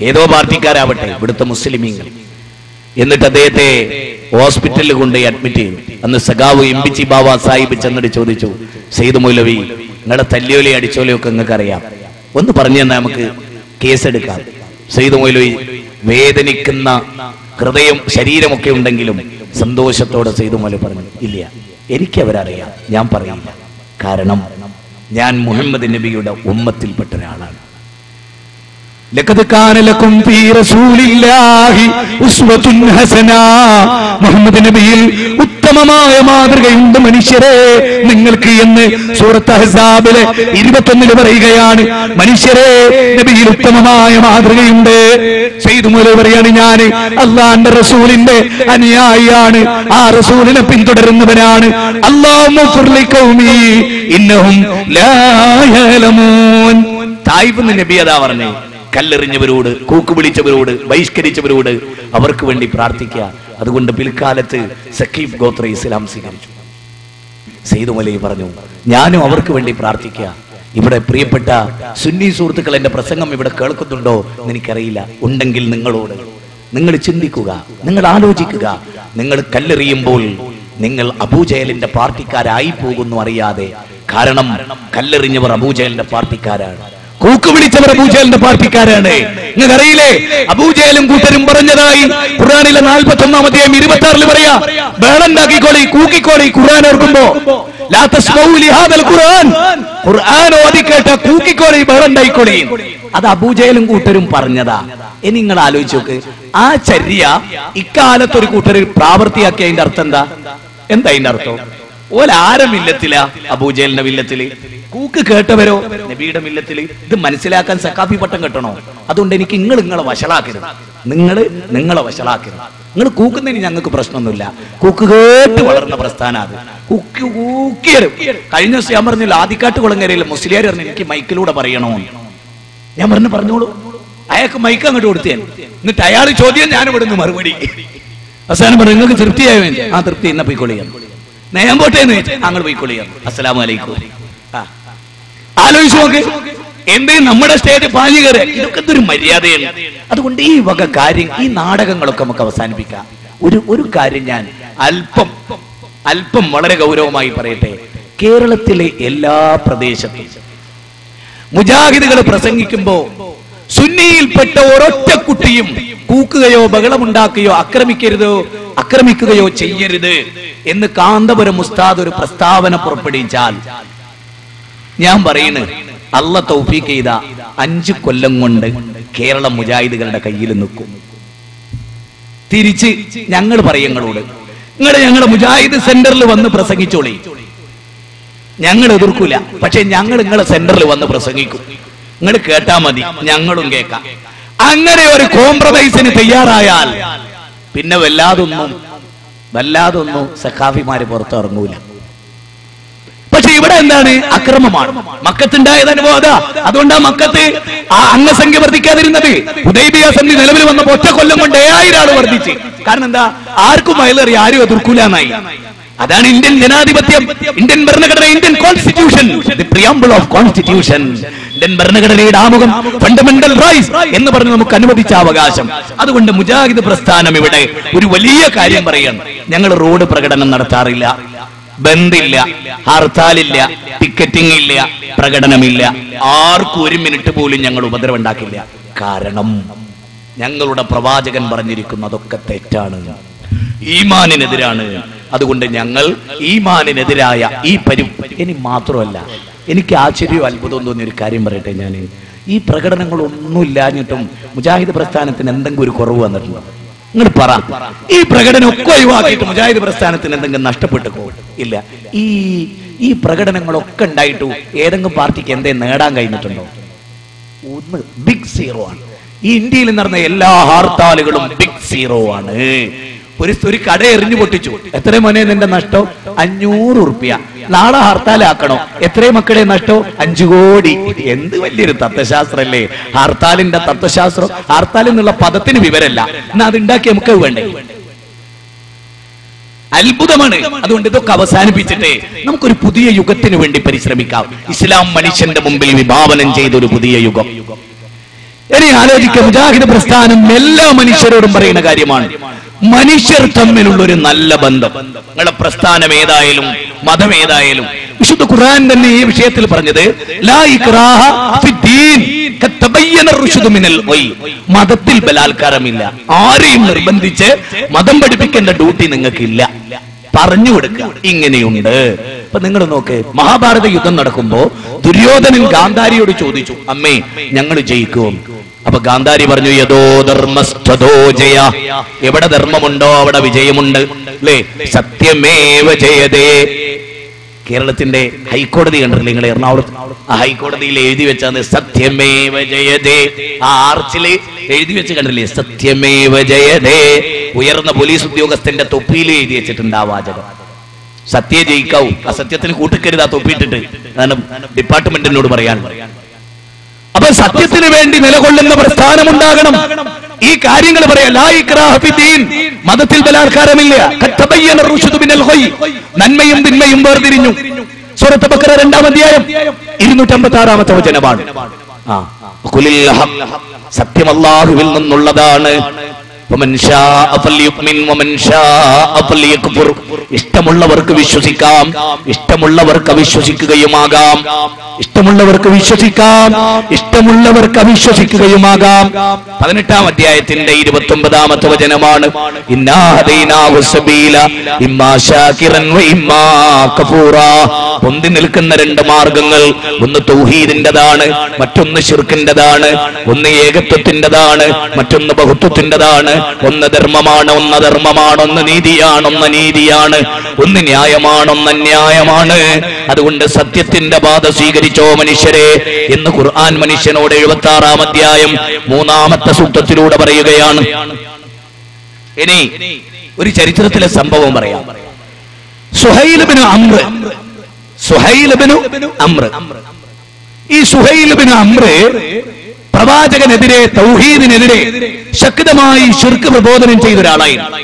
ഏതോ പാർട്ടിക്കാരാവട്ടെ, ഇവിടുത്തെ മുസ്ലിമീങ്ങൾ. എന്നിട്ട് അദ്ദേഹത്തെ ഹോസ്പിറ്റലിൽ കൊണ്ട് അഡ്മിറ്റ് ചെയ്തു. അന്ന് സഖാവ് MBC ബാബ സാഹിബ് ചെന്നിട്ട് ചോദിച്ചു, സയ്യിദ് മൗലവി, നിങ്ങളുടെ തല്ലിയോലി അടിച്ചോലിയൊക്കെ നിങ്ങൾക്ക് അറിയാം, ഒന്ന് പറഞ്ഞു തന്നാൽ നമുക്ക് കേസെടുക്കാം. സയ്യിദ് മൗലവി വേദനിക്കുന്ന ഹൃദയം ശരീരമൊക്കെ ഉണ്ടെങ്കിലും സന്തോഷത്തോടെ സയ്യിദ് മൗലവി പറഞ്ഞു, ഇല്ല, എനിക്ക് അവരറിയാം, ഞാൻ പറയില്ല. കാരണം ഞാൻ മുഹമ്മദ് നബിയുടെ ഉമ്മത്തിൽപ്പെട്ട ഒരാളാണ്. ലഖദ് കാന ലക്കും ഫീ റസൂലില്ലാഹി ഉസ്വത്തുൻ ഹസന. മുഹമ്മദ് നബിയിൽ ഉത്തമമായ മാതൃകയുണ്ട് മനുഷ്യരെ നിങ്ങൾക്ക് എന്ന് സൂറത്ത് അഹ്സാബിലെ 21 പറയുകയാണ്. മനുഷ്യരെ, നബിയിൽ ഉത്തമമായ മാതൃകയുണ്ട്. സയ്യിദ് മൗലവി പറയാണ്, ഞാൻ അല്ലാഹുവിന്റെ റസൂലിന്റെ അനുയായിയാണ്, ആ റസൂലിനെ പിന്തുടരുന്നവനാണ്. അല്ലാഹുമ്മ ഫിർലി ഖൗമി ഇന്നഹും ലാ യഅലമൂൻ. തായിഫ് നബി അതാ പറഞ്ഞു, കല്ലെറിഞ്ഞവരോട്, കൂക്ക് വിളിച്ചവരോട്, ബഹിഷ്കരിച്ചവരോട് അവർക്ക് വേണ്ടി പ്രാർത്ഥിക്കുക. അതുകൊണ്ട് പിൽക്കാലത്ത് സഖീഫ് ഗോത്ര ഇസ്ലാം സ്വീകരിച്ചു. സയ്യിദ് മൗലവി പറഞ്ഞു, ഞാനും അവർക്ക് വേണ്ടി പ്രാർത്ഥിക്കുക. ഇവിടെ പ്രിയപ്പെട്ട സുന്നി സുഹൃത്തുക്കൾ എന്റെ പ്രസംഗം ഇവിടെ കേൾക്കുന്നുണ്ടോ എന്ന് എനിക്കറിയില്ല. ഉണ്ടെങ്കിൽ നിങ്ങളോട്, നിങ്ങൾ ചിന്തിക്കുക, നിങ്ങൾ ആലോചിക്കുക. നിങ്ങൾ കല്ലെറിയുമ്പോൾ നിങ്ങൾ അബൂജഹലിന്റെ പാർട്ടിക്കാരായി പോകുന്നു അറിയാതെ. കാരണം കല്ലെറിഞ്ഞവർ അബൂജഹലിന്റെ പാർട്ടിക്കാരാണ്, കൂക്ക് വിളിച്ചവർ അബൂജഹലിന്റെ പാർട്ടിക്കാരാണ്. നിങ്ങൾക്കറിയില്ലേ, അബൂജഹലും കൂട്ടരും പറഞ്ഞതായി ഖുർആനിലെ 41-ാം അധ്യായം 26 പറയാ, ബഹളുണ്ടാക്കിക്കോളി, കൂക്കിക്കോളി. ഖുർആൻ ഓർക്കുമ്പോ ലാ തസ്മഊ ലിഹാദൽ ഖുർആൻ, ഖുർആൻ ഓതിക്കേട്ട കൂക്കിക്കോളി ബഹളണ്ടായിക്കോളി. അത് അബൂജഹലും കൂട്ടരും പറഞ്ഞതാ. ഇനി നിങ്ങൾ ആലോചിച്ച് നോക്ക്, ആ ചര്യ ഇക്കാലത്ത് ഒരു കൂട്ടർ പ്രാവർത്തിയാക്കിയ അതിന്റെ അർത്ഥം എന്താ? എന്താ അതിന്റെ അർത്ഥം? ഓലാരെ മില്ലത്തില? അബൂജഹലിന്റെ മില്ലത്തില്. കൂക്ക് കേട്ടവരോ നബിയുടെ മില്ലത്തില്. ഇത് മനസ്സിലാക്കാൻ സക്കാഫി പട്ടം കെട്ടണോ? അതുകൊണ്ട് എനിക്ക് നിങ്ങളെ വഷളാക്കരുത്, നിങ്ങളെ വഷളാക്കരുത്. നിങ്ങൾ കൂക്കുന്നതിന് ഞങ്ങൾക്ക് പ്രശ്നമൊന്നുമില്ല. കൂക്ക് കേട്ട് വളർന്ന പ്രസ്ഥാനം അത്. കൂക്കിയരും കഴിഞ്ഞ ദിവസം ഞാൻ പറഞ്ഞില്ല, ആദിക്കാട്ട് കുളങ്ങരയിൽ മുസ്ലിയാർ പറഞ്ഞു എനിക്ക് മൈക്കിലൂടെ പറയണോ. ഞാൻ പറഞ്ഞോളൂ. അയാൾക്ക് മൈക്ക് അങ്ങോട്ട് കൊടുത്തേൻ. എന്നിട്ട് അയാൾ ചോദ്യം ഞാൻ ഇവിടുന്ന് മറുപടി. അവസാനം പറഞ്ഞു നിങ്ങൾക്ക് തൃപ്തിയായ വേണ്ടി. ആ തൃപ്തി എന്നാ പോയിക്കൊള്ളിയാം. ഞാൻ പോട്ടേന്ന് ഞങ്ങൾ പോയിക്കൊള്ളിയാം. അസ്സലാമു അലൈക്കും. ആലോചിച്ചു നോക്ക്, എന്തേ നമ്മുടെ സ്റ്റേജ് പാഞ്ഞു കയറി. ഇതൊക്കെ എന്തൊരു മര്യാദയാണ്. അതുകൊണ്ട് ഈ വക കാര്യം, ഈ നാടകങ്ങളൊക്കെ നമുക്ക് അവസാനിപ്പിക്കാം. ഒരു കാര്യം ഞാൻ അല്പം വളരെ ഗൗരവമായി പറയട്ടെ. കേരളത്തിലെ എല്ലാ പ്രദേശത്തും മുജാഹിദുകൾ പ്രസംഗിക്കുമ്പോ സുന്നിയിൽപ്പെട്ട ഒരൊറ്റ കുട്ടിയും കൂക്കുകയോ ബഹളമുണ്ടാക്കുകയോ ആക്രമിക്കുകയോ ചെയ്യരുത് എന്ന് കാന്തപുരം ഉസ്താദ് ഒരു പ്രസ്താവന പുറപ്പെടുവിച്ചാൽ, ഞാൻ പറയുന്നത് അള്ള തൗഫീഖ് ചെയ്ത 5 കൊല്ലം കൊണ്ട് കേരള മുജാഹിദുകളുടെ കയ്യിൽ നിൽക്കും. തിരിച്ച് ഞങ്ങൾ പറയങ്ങളോട്, ഞങ്ങളുടെ മുജാഹിദ് സെന്ററിൽ വന്ന് പ്രസംഗിച്ചോളി, ഞങ്ങൾ എതിർക്കൂല. പക്ഷെ ഞങ്ങൾ നിങ്ങളെ സെന്ററിൽ വന്ന് പ്രസംഗിക്കും, നിങ്ങൾ കേട്ടാ മതി, ഞങ്ങളും കേൾക്കാം. അങ്ങനെ ഒരു കോംപ്രമൈസിന് തയ്യാറായാൽ പിന്നെ വല്ലാതൊന്നും സഖാഫിമാര് പുറത്തിറങ്ങൂല. പക്ഷെ ഇവിടെ എന്താണ്? അക്രമമാണ്. മക്കത്തുണ്ടായത് അനുഭവം. അതുകൊണ്ടാ മക്കത്ത് അംഗസംഖ്യ വർദ്ധിക്കാതിരുന്നത്. ഹുദൈബിയ സന്ധി നിലവിൽ വന്നപ്പോ ഒറ്റ കൊല്ലം കൊണ്ട് 7000 ആള് വർദ്ധിച്ച്. കാരണം എന്താ? ആർക്കും വയലേറി, ആരും എതിർക്കൂലെന്നായി. അതാണ് ഇന്ത്യൻ ജനാധിപത്യം, ഇന്ത്യൻ ഭരണഘടന, Indian constitution, the preamble of constitution. Indian ഭരണഘടനയുടെ ആമുഖം ഫണ്ടമെന്റൽ റൈറ്റ്സ് എന്ന് പറഞ്ഞ് നമുക്ക് അനുവദിച്ച അവകാശം. അതുകൊണ്ട് മുജാഹിദ് പ്രസ്ഥാനം ഇവിടെ ഒരു വലിയ കാര്യം പറയാൻ, ഞങ്ങൾ റോഡ് പ്രകടനം നടത്താറില്ല, ബന്ദില്ല, ഹർത്താലില്ല, ടിക്കറ്റിംഗ് ഇല്ല, പ്രകടനമില്ല. ആർക്കും 1 മിനിറ്റ് പോലും ഞങ്ങൾ ഉപദ്രവം ഉണ്ടാക്കില്ല. കാരണം ഞങ്ങളുടെ പ്രവാചകൻ പറഞ്ഞിരിക്കുന്നു അതൊക്കെ തെറ്റാണ്, ഈമാനിനെതിരാണ്. അതുകൊണ്ട് ഞങ്ങൾ ഈമാനിനെതിരായ ഇനി മാത്രമല്ല, എനിക്ക് ആശ്ചര്യവും അത്ഭുതവും തോന്നിയ ഒരു കാര്യം പറയട്ടെ. ഞാൻ ഈ പ്രകടനങ്ങളൊന്നും ഇല്ലാഞ്ഞിട്ടും മുജാഹിദ് പ്രസ്ഥാനത്തിന് എന്തെങ്കിലും ഒരു കുറവ് വന്നിട്ടുണ്ടോ? നിങ്ങൾ പറ. ഈ പ്രകടനം ഒക്കെ ഒഴിവാക്കിയിട്ട് മുജാഹിദ് പ്രസ്ഥാനത്തിന് എന്തെങ്കിലും നഷ്ടപ്പെട്ടു? ഇല്ല. ഈ പ്രകടനങ്ങളൊക്കെ ഉണ്ടായിട്ടു ഏതെങ്കിലും പാർട്ടിക്ക് എന്തേ നേടാൻ കഴിഞ്ഞിട്ടുണ്ടോ? ഒന്ന് ബിഗ് സീറോ ആണ്. ഈ ഇന്ത്യയിൽ നടന്ന എല്ലാ ഹർത്താലുകളും ബിഗ് സീറോ ആണ്. ഒരു കട എറിഞ്ഞു പൊട്ടിച്ചു. എത്ര മോനെ നിന്റെ നഷ്ടം? 500 റുപ്യ. നാളെ ഹർത്താലാക്കണോ? എത്രയും മക്കളെ നഷ്ടം? 5 കോടി. എന്ത് വലിയൊരു തത്വശാസ്ത്രല്ലേ ഹർത്താലിന്റെ തത്വശാസ്ത്രം. ഹർത്താൽ എന്നുള്ള പദത്തിന് വിവരല്ല, എന്നാ അതുണ്ടാക്കി നമുക്ക് വേണ്ടേ? അത്ഭുതമാണ്. അതുകൊണ്ട് ഇതൊക്കെ അവസാനിപ്പിച്ചിട്ട് നമുക്കൊരു പുതിയ യുഗത്തിന് വേണ്ടി പരിശ്രമിക്കാം. ഇസ്ലാം മനുഷ്യന്റെ മുമ്പിൽ വിഭാവനം ചെയ്ത ഒരു പുതിയ യുഗം. ഇനി ആലോചിക്കുക, മുജാഹിദ് പ്രസ്ഥാനം എല്ലാ മനുഷ്യരോടും പറയുന്ന കാര്യമാണ്, മനുഷ്യർ തമ്മിലുള്ള ഒരു നല്ല ബന്ധം. നിങ്ങളുടെ പ്രസ്ഥാനം ഏതായാലും മതം ഏതായാലും, വിശുദ്ധ ഖുർആൻ തന്നെ ഈ വിഷയത്തിൽ പറഞ്ഞത് ലാ ഇക്റാഹ ഫിദ്ദീൻ കതബയ്യന റുശ്ദു മിനൽ ഗയ്. മതത്തിൽ ബലാത്കാരമില്ല. ആരെയും നിർബന്ധിച്ച് മതം പഠിപ്പിക്കേണ്ട ഡ്യൂട്ടി നിങ്ങൾക്കില്ല. പറഞ്ഞു കൊടുക്കുക ഇങ്ങനെയുണ്ട്. അപ്പൊ നിങ്ങൾ നോക്ക്, മഹാഭാരത യുദ്ധം നടക്കുമ്പോ ദുര്യോധനൻ ഗാന്ധാരിയോട് ചോദിച്ചു, അമ്മേ ഞങ്ങൾ ജയിക്കുമോ? അപ്പൊ ഗാന്ധാരി പറഞ്ഞു, യദോ ധർമ്മസ്തോ ജയ. എവിടെ ധർമ്മമുണ്ടോ അവിടെ വിജയമുണ്ട്, അല്ലേ? സത്യമേവ ജയതേ. കേരളത്തിന്റെ ഹൈക്കോടതി കണ്ടിട്ടില്ലേ നിങ്ങൾ? എറണാകുളത്ത് ആ ഹൈക്കോടതിയിൽ എഴുതി വെച്ചാണ് സത്യമേവ ജയതേ. ആ ആർച്ചില് എഴുതി വെച്ച് കണ്ടില്ലേ? സത്യമേവ ജയതേ. ഉയർന്ന പോലീസ് ഉദ്യോഗസ്ഥന്റെ തൊപ്പിയിൽ എഴുതി വെച്ചിട്ടുണ്ട് ആ വാചകം. സത്യം ജയിക്കാവൂ, അസത്യത്തിന് കൂട്ടിക്കരുത് ആ തൊപ്പിയിട്ടിട്ട്. അതാണ് ഡിപ്പാർട്ട്മെന്റിനോട് പറയാൻ. അപ്പൊ സത്യത്തിന് വേണ്ടി നിലകൊള്ളുന്ന പ്രസ്ഥാനം ഉണ്ടാകണം. ഈ കാര്യങ്ങൾ പറയാം. ലാ ഇക്റാഹ ഫിദ്ദീൻ, മതത്തിൽ ബലാത്കാരമില്ല. കതബയ്യന റുശ്ദു മിനൽ ഗയ്, നന്മയും തിന്മയും വേർതിരിഞ്ഞു. സൂറത്ത് ബഖറ 2-ാം അധ്യായം 256-ാമത്തെ വചനമാണ്. സത്യം അല്ലാഹുവിൽ നിന്നുള്ളതാണ്. ഇഷ്ടമുള്ളവർക്ക് വിശ്വസിക്കാം, ഇഷ്ടമുള്ളവർക്ക് അവിശ്വസിക്കുകയുമാകാം. ഇഷ്ടമുള്ളവർക്ക് വിശ്വസിക്കാം, ഇഷ്ടമുള്ളവർക്ക് അവിശ്വസിക്കുകയുമാകാം. 18-ാം അധ്യായത്തിന്റെ 29-ാമത്തെ വചനമാണ് ഇന്നാ ഹദൈനാഹു സബീല ഇമ്മാ ശാകിറൻ വ ഇമ്മാ കഫൂറാ. പൊന്തി നിൽക്കുന്ന രണ്ട് മാർഗങ്ങൾ, ഒന്ന് തൗഹീദിന്റേതാണ്, മറ്റൊന്ന് ശിർക്കിന്റേതാണ്. ഒന്ന് ഏകത്വത്തിന്റേതാണ്, മറ്റൊന്ന് ബഹുത്വത്തിന്റേതാണ്. ഒന്ന് ധർമ്മമാണ്, ഒന്ന് അധർമ്മമാണ്. ഒന്ന് നീതിയാണ്, ഒന്ന് അനീതിയാണ്. ഒന്ന് ന്യായമാണ്, ഒന്ന് അന്യായമാണ്. അതുകൊണ്ട് സത്യത്തിന്റെ പാത സ്വീകരിച്ചോ മനുഷ്യരെ എന്ന് ഖുർആൻ മനുഷ്യനോട് 76-ാം അധ്യായം 3-ാമത്തെ സൂക്തത്തിലൂടെ പറയുകയാണ്. ഇനി ഒരു ചരിത്രത്തിലെ സംഭവം പറയാം. സുഹൈൽ ഇബ്നു അംർ. ഈ സുഹൈൽ ഇബ്നു അംർ പ്രവാചകനെതിരെ, തൗഹീദിനെതിരെ ശക്തമായി ശിർക്ക് പ്രബോധനം ചെയ്ത ഒരാളായിരുന്നു.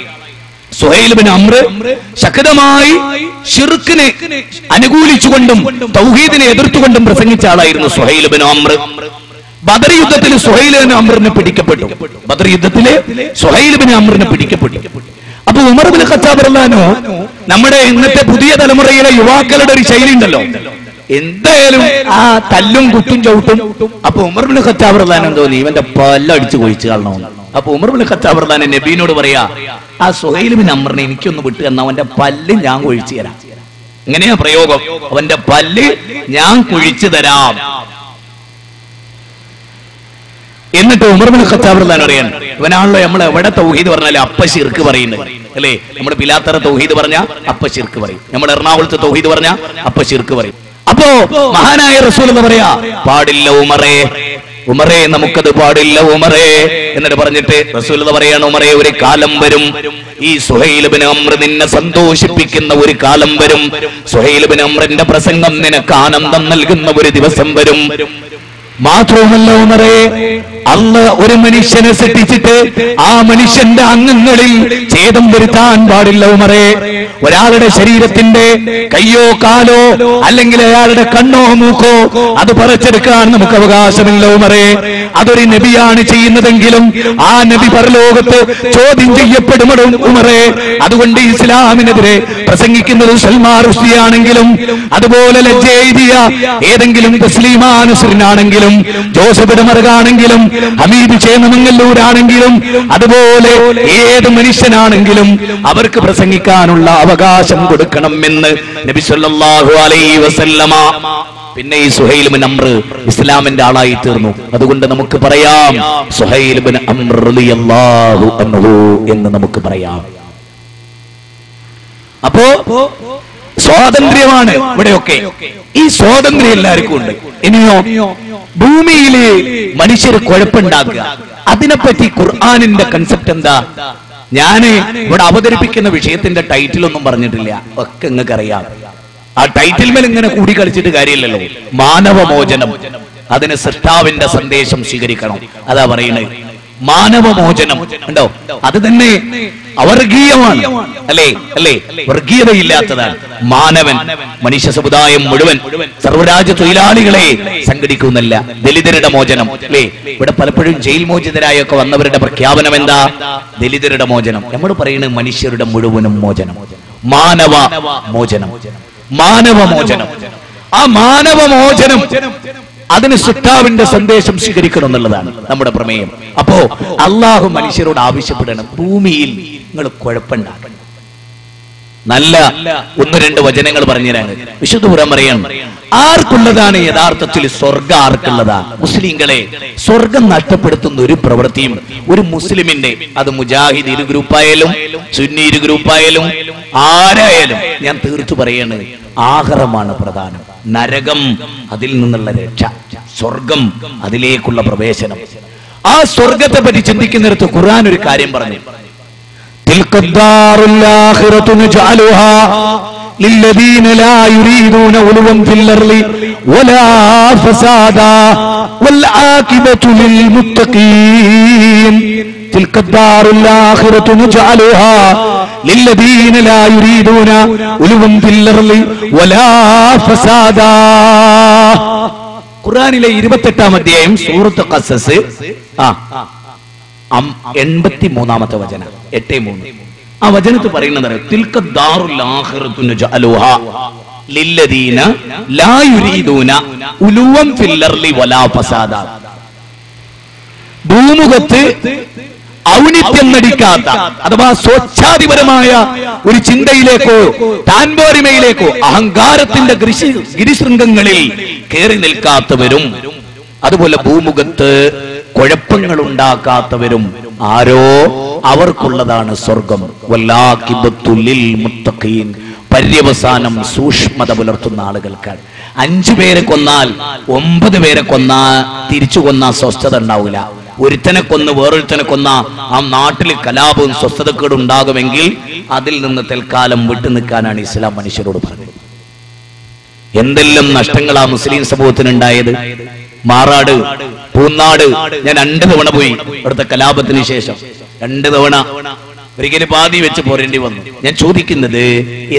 സുഹൈൽ ഇബ്നു അംർ ശക്തമായി ശിർക്കിനെ അനുകൂലിച്ചുകൊണ്ടും തൗഹീദിനെ എതിർത്തുകൊണ്ടും പ്രസംഗിച്ച ആളായിരുന്നു സുഹൈൽ ഇബ്നു അംർ. ബദർ യുദ്ധത്തിൽ സുഹൈൽ ഇബ്നു അംറിനെ പിടിക്കപ്പെട്ടു. ബദർ യുദ്ധത്തിലെ സുഹൈൽ ഇബ്നു അംറിനെ പിടിക്കപ്പെട്ടു. അപ്പൊ ഉമർ ഇബ്നു ഖത്താബ് റളിയല്ലാഹു അൻഹു, നമ്മുടെ ഇന്നത്തെ പുതിയ തലമുറയിലെ യുവാക്കളുടെ ഒരു ശൈലി ഉണ്ടല്ലോ, എന്തായാലും ആ തല്ലും കുത്തും ചവിട്ടും. അപ്പൊ ഉമർ ഇബ്നു ഖത്താബ് റളിയല്ലാഹു അൻഹു തോന്നി ഇവന്റെ പല്ലടിച്ച് കൊഴിച്ചു കളണമെന്ന്. അപ്പൊ ഉമർ ഇബ്നു ഖത്താബ് റളിയല്ലാഹു അൻഹു നബിയോട് പറയാ, ആ സുഹൈൽ ഇബ്നു അംറിനെ എനിക്കൊന്ന് വിട്ടു തന്നാ അവന്റെ പല്ല് ഞാൻ കൊഴിച്ചു തരാം. എങ്ങനെയാ പ്രയോഗം? അവന്റെ പല്ല് ഞാൻ കുഴിച്ചു തരാം. എന്നിട്ട് ഉമർ ഇബ്നു ഖത്താബ് റളിയല്ലാഹു അൻഹു പറയാൻ, ഇവനാണല്ലോ നമ്മൾ എവിടെ തൗഹീദ് പറഞ്ഞാലും അപ്പ ശിർക്ക് പറയുന്നത് അല്ലേ? നമ്മൾ പിലാത്തറ തൗഹീദ് പറഞ്ഞ അപ്പ ശിർക്ക് പറയും, നമ്മൾ എറണാകുളത്ത് തൗഹീദ് പറഞ്ഞ അപ്പ ശിർക്ക് പറയും. അപ്പോ മഹാനായ റസൂൽ എന്ന് പറയാ, പാടില്ല ഉമറേ, ഉമറേ നമുക്കത് പാടില്ല ഉമറേ. എന്നിട്ട് പറഞ്ഞിട്ട് റസൂൽ പറയാണ്, ഉമറേ ഒരു കാലം വരും, ഈ സുഹൈൽ ഇബ്നു അംർ നിന്നെ സന്തോഷിപ്പിക്കുന്ന ഒരു കാലം വരും. സുഹൈൽ ഇബ്നു അംറിന്റെ പ്രസംഗം നിനക്ക് ആനന്ദം നൽകുന്ന ഒരു ദിവസം വരും. മാത്രവുമല്ല ഉമറേ, അല്ലാഹ് ഒരു മനുഷ്യനെ സൃഷ്ടിച്ചിട്ട് ആ മനുഷ്യന്റെ അംഗങ്ങളിൽ ഛേദം വരുത്താൻ പാടില്ല ഉമറേ. ഒരാളുടെ ശരീരത്തിന്റെ കയ്യോ കാലോ അല്ലെങ്കിൽ അയാളുടെ കണ്ണോ മൂക്കോ അത് പറിച്ചെടുക്കാൻ നമുക്ക് അവകാശമില്ല ഉമറേ. അതൊരു നബിയാണ് ചെയ്യുന്നതെങ്കിലും ആ നബി പരലോകത്ത് ചോദ്യം ചെയ്യപ്പെടും ഉമറേ. അതുകൊണ്ട് ഇസ്ലാമിനെതിരെ പ്രസംഗിക്കുന്നത് സൽമാൻ റുഷ്ദി ആണെങ്കിലും, അതുപോലെ ലജ്ജെയ്തിയ ഏതെങ്കിലും തസ്ലീമാ നസ്റിനാണെങ്കിലും, ജോസഫ് ഇടമറുകാണെങ്കിലും, ഹമീദ് ചേന്നമംഗല്ലൂരാണെങ്കിലും, അതുപോലെ ഏത് മനുഷ്യനാണെങ്കിലും അവർക്ക് പ്രസംഗിക്കാനുള്ള അവകാശം കൊടുക്കണം എന്ന് നബി സല്ലല്ലാഹു അലൈഹി വസല്ലമ. പിന്നെ ഈ സുഹൈൽ ഇബ്നു അംർ ഇസ്ലാമിന്റെ ആളായി തീർന്നു. അതുകൊണ്ട് നമുക്ക് പറയാം സുഹൈൽ ഇബ്നു അംർ റളിയല്ലാഹു അൻഹു എന്ന് നമുക്ക് പറയാം. അപ്പോ സ്വാതന്ത്ര്യമാണ് ഇവിടെയൊക്കെ. ഈ സ്വാതന്ത്ര്യം എല്ലാവർക്കും ഉണ്ട്. ഇനിയോ ഭൂമിയില് മനുഷ്യർ കുഴപ്പമുണ്ടാക്കുക, അതിനെപ്പറ്റി ഖുർആനിന്റെ കൺസെപ്റ്റ് എന്താ? ഞാന് ഇവിടെ അവതരിപ്പിക്കുന്ന വിഷയത്തിന്റെ ടൈറ്റിൽ ഒന്നും പറഞ്ഞിട്ടില്ല, ഒക്കെ നിങ്ങൾക്ക് അറിയാം. ആ ടൈറ്റിൽ മേൽ ഇങ്ങനെ കൂടി കളിച്ചിട്ട് കാര്യമില്ലല്ലോ. മാനവമോചനം, അതിന് സൃഷ്ടാവിന്റെ സന്ദേശം സ്വീകരിക്കണം, അതാ പറയുന്നത്. മാനവമോചനം ഉണ്ടോ? അത് തന്നെ അവർഗീയമാണ് അല്ലേ? അല്ലേ? വർഗീയതയില്ലാത്തതാണ്. മാനവൻ മനുഷ്യ സമുദായം മുഴുവൻ സർവ്വരാജ്യ തൊഴിലാളികളെ സംഘടിക്കുന്നല്ല. ദലിതരുടെ മോചനം അല്ലേ? ഇവിടെ പലപ്പോഴും ജയിൽ മോചിതരായൊക്കെ വന്നവരുടെ പ്രഖ്യാപനം എന്താ? ദലിതരുടെ മോചനം. നമ്മൾ പറയുന്നത് മനുഷ്യരുടെ മുഴുവനും മോചനം, മാനവ മോചനം, മാനവമോചനം. ആ മാനവമോചനം അതിന് സൃഷ്ടാവിന്റെ സന്ദേശം സ്വീകരിക്കണം എന്നുള്ളതാണ് നമ്മുടെ പ്രമേയം. അപ്പോ അള്ളാഹു മനുഷ്യരോട് ആവശ്യപ്പെടണം, ഭൂമിയിൽ നിങ്ങൾ കുഴപ്പമുണ്ടാക്കണം. നല്ല 1-2 വചനങ്ങൾ പറഞ്ഞുതരാണ്. വിശുദ്ധ ഖുർആൻ പറയാണ്, ആർക്കുള്ളതാണ് യഥാർത്ഥത്തിൽ സ്വർഗം? ആർക്കുള്ളതാ? മുസ്ലിങ്ങളെ സ്വർഗം നഷ്ടപ്പെടുത്തുന്ന ഒരു പ്രവൃത്തിയും ഒരു മുസ്ലിമിന്റെ, അത് മുജാഹിദ് ഇരു ഗ്രൂപ്പായാലും സുന്നി ഇരു ഗ്രൂപ്പായാലും ആരായാലും ഞാൻ തീർത്തു പറയാണ്, ആഖിറമാണ് പ്രധാനം. നരകം അതിൽ നിന്നുള്ള രക്ഷ, സ്വർഗം അതിലേക്കുള്ള പ്രവേശനം. ആ സ്വർഗത്തെ പറ്റി ചിന്തിക്കുന്നിടത്ത് ഖുർആൻ ഒരു കാര്യം പറഞ്ഞു, തിൽക്കദ്ദാറുൽ ആഖിറതു നജഅലുഹാ ലില്ലദീന ലാ യുരീദൂന ഉലുവൻ ഫിൽ അർളി വലാ ഫസാദാ വൽ ആഖിബതു ലിൽ മുത്തഖീൻ. തിൽക്കദ്ദാറുൽ ആഖിറതു നജഅലുഹാ ലില്ലദീന ലാ യുരീദൂന ഉലുവൻ ഫിൽ അർളി വലാ ഫസാദാ. ഖുർആനിലെ 28-ാം അധ്യായം സൂറത്ത് ഖസസ് 83-ാമത്തെ വചനം 8:3. ആ വചനത്ത് പറയുന്നത് തിൽക ദാറുൽ ആഖിറതു നജഅലുഹാ ലില്ലദീന ലാ യുരീദൂന ഉലുവൻ ഫിൽ അർളി വലാ ഫസാദ. ഭൂമുഖത്ത് ഔന്നിത്യം നടിക്കാത്ത അഥവാ സ്വച്ഛാധിപരമായ ഒരു ചിന്തയിലേക്കോ താൻപോരിമയിലേക്കോ അഹങ്കാരത്തിന്റെ ഗിരിശൃംഗങ്ങളിൽ കയറി നിൽക്കാത്തവരും അതുപോലെ ഭൂമുഖത്ത് കുഴപ്പങ്ങൾ ഉണ്ടാക്കാത്തവരും ആരോ അവർക്കുള്ളതാണ് സ്വർഗം. വല്ലാഖിബത്തുൽ മുത്തഖീൻ, പര്യവസാനം സൂക്ഷ്മത പുലർത്തുന്ന ആളുകൾക്കാണ്. 5 പേരെ കൊന്നാൽ 9 പേരെ കൊന്നാൽ തിരിച്ചു കൊന്നാൽ സ്വസ്ഥത ഉണ്ടാവില്ല. ഒരുത്തനെ കൊന്ന് വേറൊരുത്തനെ കൊന്ന ആ നാട്ടിൽ കലാപവും സ്വസ്ഥതക്കേടും ഉണ്ടാകുമെങ്കിൽ അതിൽ നിന്ന് തൽക്കാലം വിട്ടുനിൽക്കാനാണ് ഇസ്ലാം മനുഷ്യരോട് പറഞ്ഞത്. എന്തെല്ലാം നഷ്ടങ്ങളാ മുസ്ലിം സമൂഹത്തിനുണ്ടായത്. മാറാട്, പൂന്നാട് ഞാൻ 2 തവണ പോയി. ഇവിടുത്തെ കലാപത്തിന് ശേഷം 2 തവണ, ഒരിക്കലും പാതി വെച്ച് പോരേണ്ടി വന്നു. ഞാൻ ചോദിക്കുന്നത്,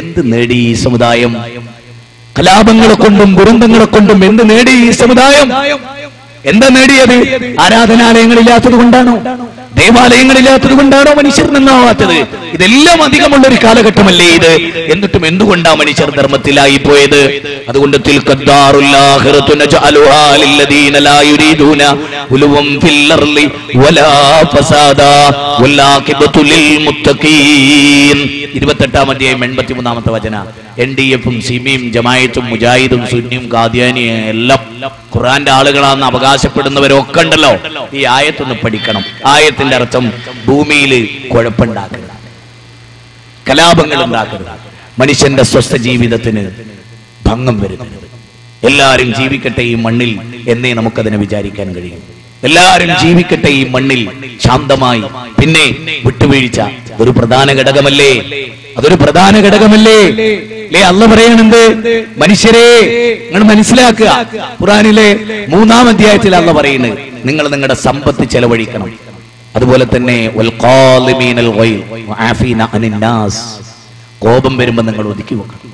എന്ത് നേടി ഈ സമുദായം? കലാപങ്ങളെ കൊണ്ടും ദുരന്തങ്ങളെ കൊണ്ടും എന്ത് നേടി ഈ സമുദായം? എന്താ നേടിയത്? ആരാധനാലയങ്ങളില്ലാത്തത് കൊണ്ടാണോ? ദേവാലയങ്ങളില്ലാത്തത് കൊണ്ടാണോ മനുഷ്യർ നന്നാവാത്തത്? ഇതെല്ലാം അധികമുള്ള ഒരു കാലഘട്ടമല്ലേ ഇത്? എന്നിട്ടും എന്തുകൊണ്ടാ മനുഷ്യർ ധർമ്മത്തിലായി പോയത്? അതുകൊണ്ട് $28-ാമത്തെ വചന. NDF-ഉം സിമിയും ജമായത്തും മുജാഹിദും സുന്നിയും ഖാദിയാനിയും എല്ലാം ഖുർആന്റെ ആളുകളാണെന്ന് അവകാശപ്പെടുന്നവരൊക്കെ ഉണ്ടല്ലോ. ഈ ആയത്തൊന്ന് പഠിക്കണം. ആയത്തിന്റെ അർത്ഥം ഭൂമിയിൽ കുഴപ്പമുണ്ടാക്കുക, കലാപങ്ങൾ ഉണ്ടാക്കുക, മനുഷ്യന്റെ സ്വസ്ഥ ജീവിതത്തിന് ഭംഗം വരുന്നത്. എല്ലാവരും ജീവിക്കട്ടെ ഈ മണ്ണിൽ എന്നേ നമുക്കതിനെ വിചാരിക്കാൻ കഴിയും. എല്ലാവരും ജീവിക്കട്ടെ ഈ മണ്ണിൽ ശാന്തമായി. പിന്നെ വിട്ടുവീഴ്ച ഒരു പ്രധാന ഘടകമല്ലേ? അതൊരു പ്രധാന ഘടകമല്ലേ? അള്ളാഹ് പറയണെന്ത്? മനുഷ്യരെ നിങ്ങൾ മനസ്സിലാക്കുക. ഖുർആനിലെ 3-ാം അധ്യായത്തിൽ അള്ളാഹ് പറയുന്നത്, നിങ്ങൾ നിങ്ങളുടെ സമ്പത്ത് ചെലവഴിക്കണം. അതുപോലെ തന്നെ കോപം വരുമ്പോൾ നിങ്ങൾ ഒതുക്കി വെക്കണം.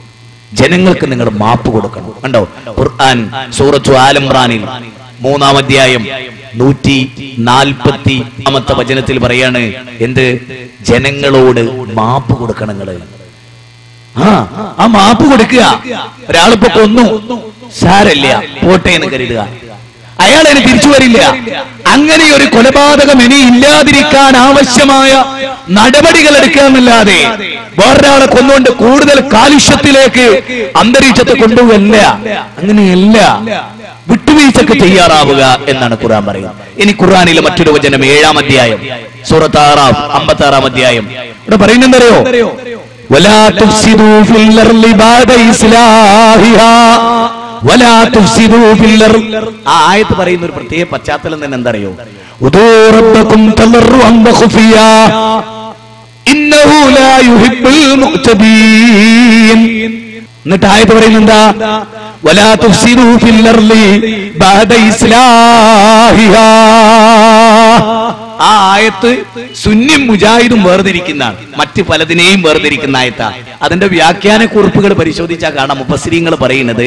ജനങ്ങൾക്ക് നിങ്ങൾ മാപ്പ് കൊടുക്കണം. കണ്ടോ, ഖുർആൻ സൂറത്തു ആൽ ഇംറാനിൽ 3-ാം അധ്യായം 140-ാമത്തെ വചനത്തിൽ പറയാണ്, എന്ത്? ജനങ്ങളോട് മാപ്പ് കൊടുക്കണം. നിങ്ങള് ആ മാപ്പ് കൊടുക്കുക. ഒരാളിപ്പോ കൊന്നു, സാരല്ല, പോട്ടെ എന്ന് കരുതുക. അയാൾ ഇനി തിരിച്ചു വരില്ല. അങ്ങനെ ഒരു കൊലപാതകം ഇനി ഇല്ലാതിരിക്കാൻ ആവശ്യമായ നടപടികൾ എടുക്കാമെന്നല്ലാതെ വേറൊരാളെ കൊന്നുകൊണ്ട് കൂടുതൽ കാലുഷ്യത്തിലേക്ക് അന്തരീക്ഷത്തെ കൊണ്ടുപോകല്ല. അങ്ങനെയല്ല, വിട്ടുവീഴ്ചക്ക് തയ്യാറാവുക എന്നാണ് ഖുർആൻ പറയുന്നത്. ഇനി ഖുർആനിലെ മറ്റൊരു വചനം 7-ാം അധ്യായം സൂറത്ത് അറാഫ് 56-ാം അധ്യായം ഇവിടെ പറയുന്നെന്തറിയോ? വലാ തുഫ്സിദൂ ഫിൽ അർളി ബഅദ ഇസ്ലാഹിഹാ വലാ തുഫ്സിദൂ ഫിൽ അർളി. ആ ആയത്ത് പറയുന്ന ഒരു പ്രത്യേക പശ്ചാത്തലം തന്നെ എന്തറിയോ? ഉദൂ റബ്ബകും തളർറുഅൻ വഖുഫിയാ ഇന്നഹു ലാ യുഹിബ്ബുൽ മുഅ്തദീൻ. എന്നിട്ട് ആയത്ത് പറയുന്നെന്താ? വലാ തുഫ്സിദൂ ഫിൽ അർളി ബഅദ ഇസ്ലാഹിഹാ. ആ ആയത്ത് സുന്നിയും മുജാഹിദും വേർതിരിക്കുന്നതാണ്, മറ്റ് പലതിനെയും വേർതിരിക്കുന്ന ആയത്താ. അതിന്റെ വ്യാഖ്യാന കുറിപ്പുകൾ പരിശോധിച്ചാൽ കാണാം, മുഫസ്സിരീങ്ങൾ പറയുന്നത്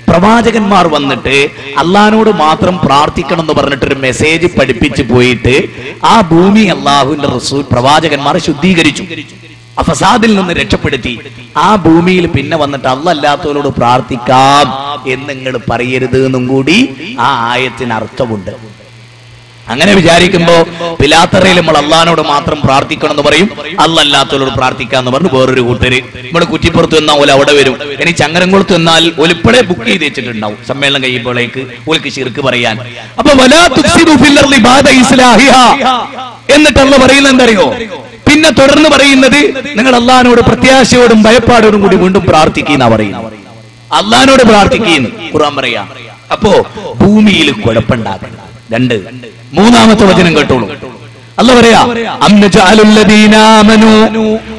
പ്രവാചകന്മാർ വന്നിട്ട് അള്ളാഹിനോട് മാത്രം പ്രാർത്ഥിക്കണം എന്ന് പറഞ്ഞിട്ടൊരു മെസ്സേജ് പഠിപ്പിച്ചു പോയിട്ട് ആ ഭൂമി അള്ളാഹുവിന്റെ റസൂൽ പ്രവാചകന്മാർ ശുദ്ധീകരിച്ചു, ഫസാദിൽ നിന്ന് രക്ഷപ്പെടുത്തി. ആ ഭൂമിയിൽ പിന്നെ വന്നിട്ട് അല്ലാത്തവരോട് പ്രാർത്ഥിക്കാം എന്ന് നിങ്ങൾ പറയരുത് എന്നും കൂടി ആ ആയത്തിന് അർത്ഥമുണ്ട്. അങ്ങനെ വിചാരിക്കുമ്പോ പിലാത്തറയിൽ നമ്മൾ അള്ളാഹിനോട് മാത്രം പ്രാർത്ഥിക്കണം എന്ന് പറയും, അല്ലാത്തവരോട് പ്രാർത്ഥിക്കാന്ന് പറഞ്ഞു വേറൊരു കൂട്ടര്. നമ്മുടെ കുറ്റിപ്പുറത്ത് നിന്നാൽ ഓല അവിടെ വരും. ഇനി ചങ്ങരംകുളത്ത് നിന്നാൽ ഒലിപ്പടെ ബുക്ക് ചെയ്ത് വെച്ചിട്ടുണ്ടാവും സമ്മേളനം കഴിയുമ്പോഴേക്ക് ഓൽക്ക് ശിർക്ക് പറയാൻ. അപ്പൊ വലാ തുഫ്സിദൂ ഫിൽ അർളി ബഅദ ഇസ്ലാഹിഹാ എന്നിട്ട് അള്ളാഹ് പറയുന്നത് എന്തറിയോ? പിന്നെ തുടർന്ന് പറയുന്നത്, നിങ്ങൾ അള്ളാഹിനോട് പ്രത്യാശയോടും ഭയപ്പാടോടും കൂടി വീണ്ടും പ്രാർത്ഥിക്കുന്ന പറയുന്നത്. അള്ളാഹിനോട് പ്രാർത്ഥിക്കുന്നു ഖുർആൻ പറയാ. അപ്പോ ഭൂമിയിൽ കുഴപ്പമുണ്ടാക്കണം. 2 3-ാമത്തെ വചനം കേട്ടോളൂ. അല്ലാഹ് പറയാ, അംനജഅലുൽ ലദീന ആമനൂ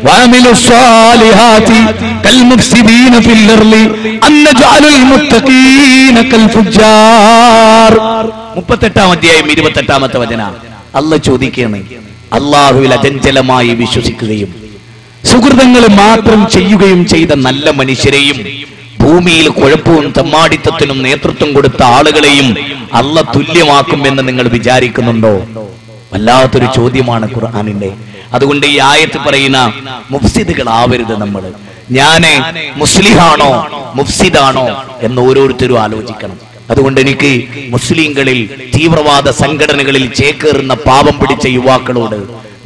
വഅമിലുസ് സ്വാലിഹാതി കൽ മുഫ്സിദീന ഫിൽ അർളി അംനജഅലുൽ മുത്തഖീന കൽ ഫുജ്ജാർ. 38-ാം അധ്യായം 28-ാമത്തെ വചന. അല്ലാഹ് ചോദിക്കുകയാണ്, അല്ലാഹുവിൽ അചഞ്ചലമായി വിശ്വസിക്കുകയും സുഹൃതങ്ങൾ മാത്രം ചെയ്യുകയും ചെയ്ത നല്ല മനുഷ്യരെയും ഭൂമിയിൽ കുഴപ്പവും തെമ്മാടിത്തത്തിനും നേതൃത്വം കൊടുത്ത ആളുകളെയും അല്ലാഹ് തുല്യമാക്കുമെന്ന് നിങ്ങൾ വിചാരിക്കുന്നുണ്ടോ? വല്ലാത്തൊരു ചോദ്യമാണ് ഖുർആനിന്റെ. അതുകൊണ്ട് ഈ ആയത്ത് പറയുന്ന മുഫ്സിദുകളാവരുത് നമ്മൾ. ഞാന് മുസ്ലിഹാണോ മുഫ്സിദാണോ എന്ന് ഓരോരുത്തരും ആലോചിക്കണം. അതുകൊണ്ട് എനിക്ക് മുസ്ലിങ്ങളിൽ തീവ്രവാദ സംഘടനകളിൽ ചേക്കേറുന്ന പാപം പിടിച്ച യുവാക്കളോട്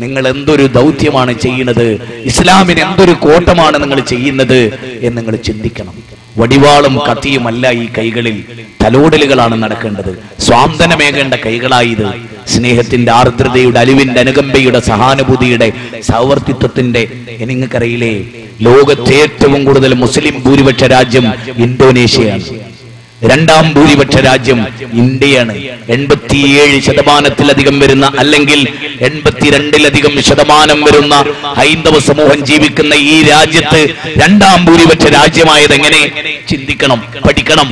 നിങ്ങൾ എന്തൊരു ദൗത്യമാണ് ചെയ്യുന്നത്, ഇസ്ലാമിന് എന്തൊരു കോട്ടമാണ് നിങ്ങൾ ചെയ്യുന്നത് എന്ന് നിങ്ങൾ ചിന്തിക്കണം. വടിവാളും കത്തിയുമല്ല ഈ കൈകളിൽ, തലോടലുകളാണ് നടക്കേണ്ടത്. സ്വാന്തനമേകേണ്ട കൈകളായത് സ്നേഹത്തിന്റെ, ആർദ്രതയുടെ, അലിവിന്റെ, അനുകമ്പയുടെ, സഹാനുഭൂതിയുടെ, സൗവർത്തിത്വത്തിന്റെ. നിങ്ങൾക്കറിയില്ലേ, ലോകത്തെ ഏറ്റവും കൂടുതൽ മുസ്ലിം ഭൂരിപക്ഷ രാജ്യം ഇന്തോനേഷ്യയാണ്. രണ്ടാം ഭൂരിപക്ഷ രാജ്യം ഇന്ത്യയാണ്. 87% വരുന്ന, അല്ലെങ്കിൽ 82% വരുന്ന ഹൈന്ദവ സമൂഹം ജീവിക്കുന്ന ഈ രാജ്യത്ത് രണ്ടാം ഭൂരിപക്ഷ രാജ്യമായത് എങ്ങനെ? ചിന്തിക്കണം, പഠിക്കണം.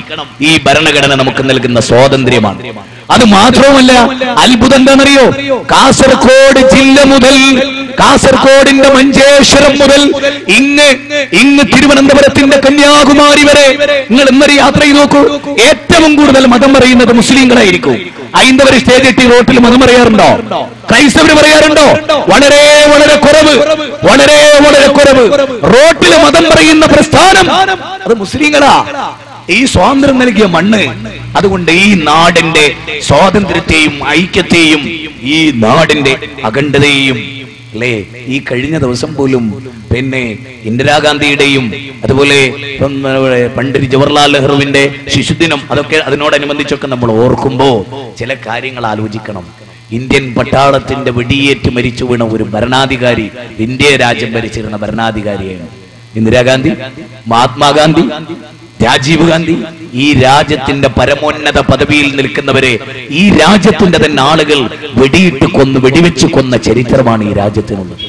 ഈ ഭരണഘടന നമുക്ക് നൽകുന്ന സ്വാതന്ത്ര്യമാണ്. അത് മാത്രവുമല്ല, അത്ഭുതം എന്താണെന്നറിയോ? കാസർഗോഡ് ജില്ല മുതൽ, കാസർഗോഡിന്റെ മഞ്ചേശ്വരം മുതൽ ഇങ്ങ് തിരുവനന്തപുരത്തിന്റെ കന്യാകുമാരി വരെ നിങ്ങൾ എന്നൊരു യാത്ര ചെയ്ത് നോക്കൂ. ഏറ്റവും കൂടുതൽ മതം പറയുന്നത് മുസ്ലിങ്ങളായിരിക്കും. ഹൈന്ദവർ സ്റ്റേജ് എത്തി റോട്ടിൽ മതം പറയാറുണ്ടോ? ക്രൈസ്തവർ പറയാറുണ്ടോ? വളരെ വളരെ കുറവ്, വളരെ വളരെ കുറവ്. റോട്ടിൽ മതം പറയുന്ന പ്രസ്ഥാനം അത് മുസ്ലിങ്ങളാ. ഈ സ്വാതന്ത്ര്യം നൽകിയ മണ്ണ്. അതുകൊണ്ട് ഈ നാടിന്റെ സ്വാതന്ത്ര്യത്തെയും ഐക്യത്തെയും ഈ നാടിന്റെ അഖണ്ഡതയെയും അല്ലേ, ഈ കഴിഞ്ഞ ദിവസം പോലും പിന്നെ ഇന്ദിരാഗാന്ധിയുടെയും അതുപോലെ പണ്ഡിറ്റ് ജവഹർലാൽ നെഹ്റുവിന്റെ ശിശുദിനം, അതൊക്കെ അതിനോടനുബന്ധിച്ചൊക്കെ നമ്മൾ ഓർക്കുമ്പോ ചില കാര്യങ്ങൾ ആലോചിക്കണം. ഇന്ത്യൻ പട്ടാളത്തിന്റെ വെടിയേറ്റ് മരിച്ചു വീണ ഒരു ഭരണാധികാരി, ഇന്ത്യ രാജ്യം ഭരിച്ചിരുന്ന ഭരണാധികാരിയാണ് ഇന്ദിരാഗാന്ധി, മഹാത്മാഗാന്ധി, രാജീവ് ഗാന്ധി. ഈ രാജ്യത്തിന്റെ പരമോന്നത പദവിയിൽ നിൽക്കുന്നവരെ ഈ രാജ്യത്തിന്റെ തന്നെ ആളുകൾ വെടിയിട്ട് കൊന്ന്, വെടിവെച്ച് കൊന്ന ചരിത്രമാണ് ഈ രാജ്യത്തിനുള്ളത്.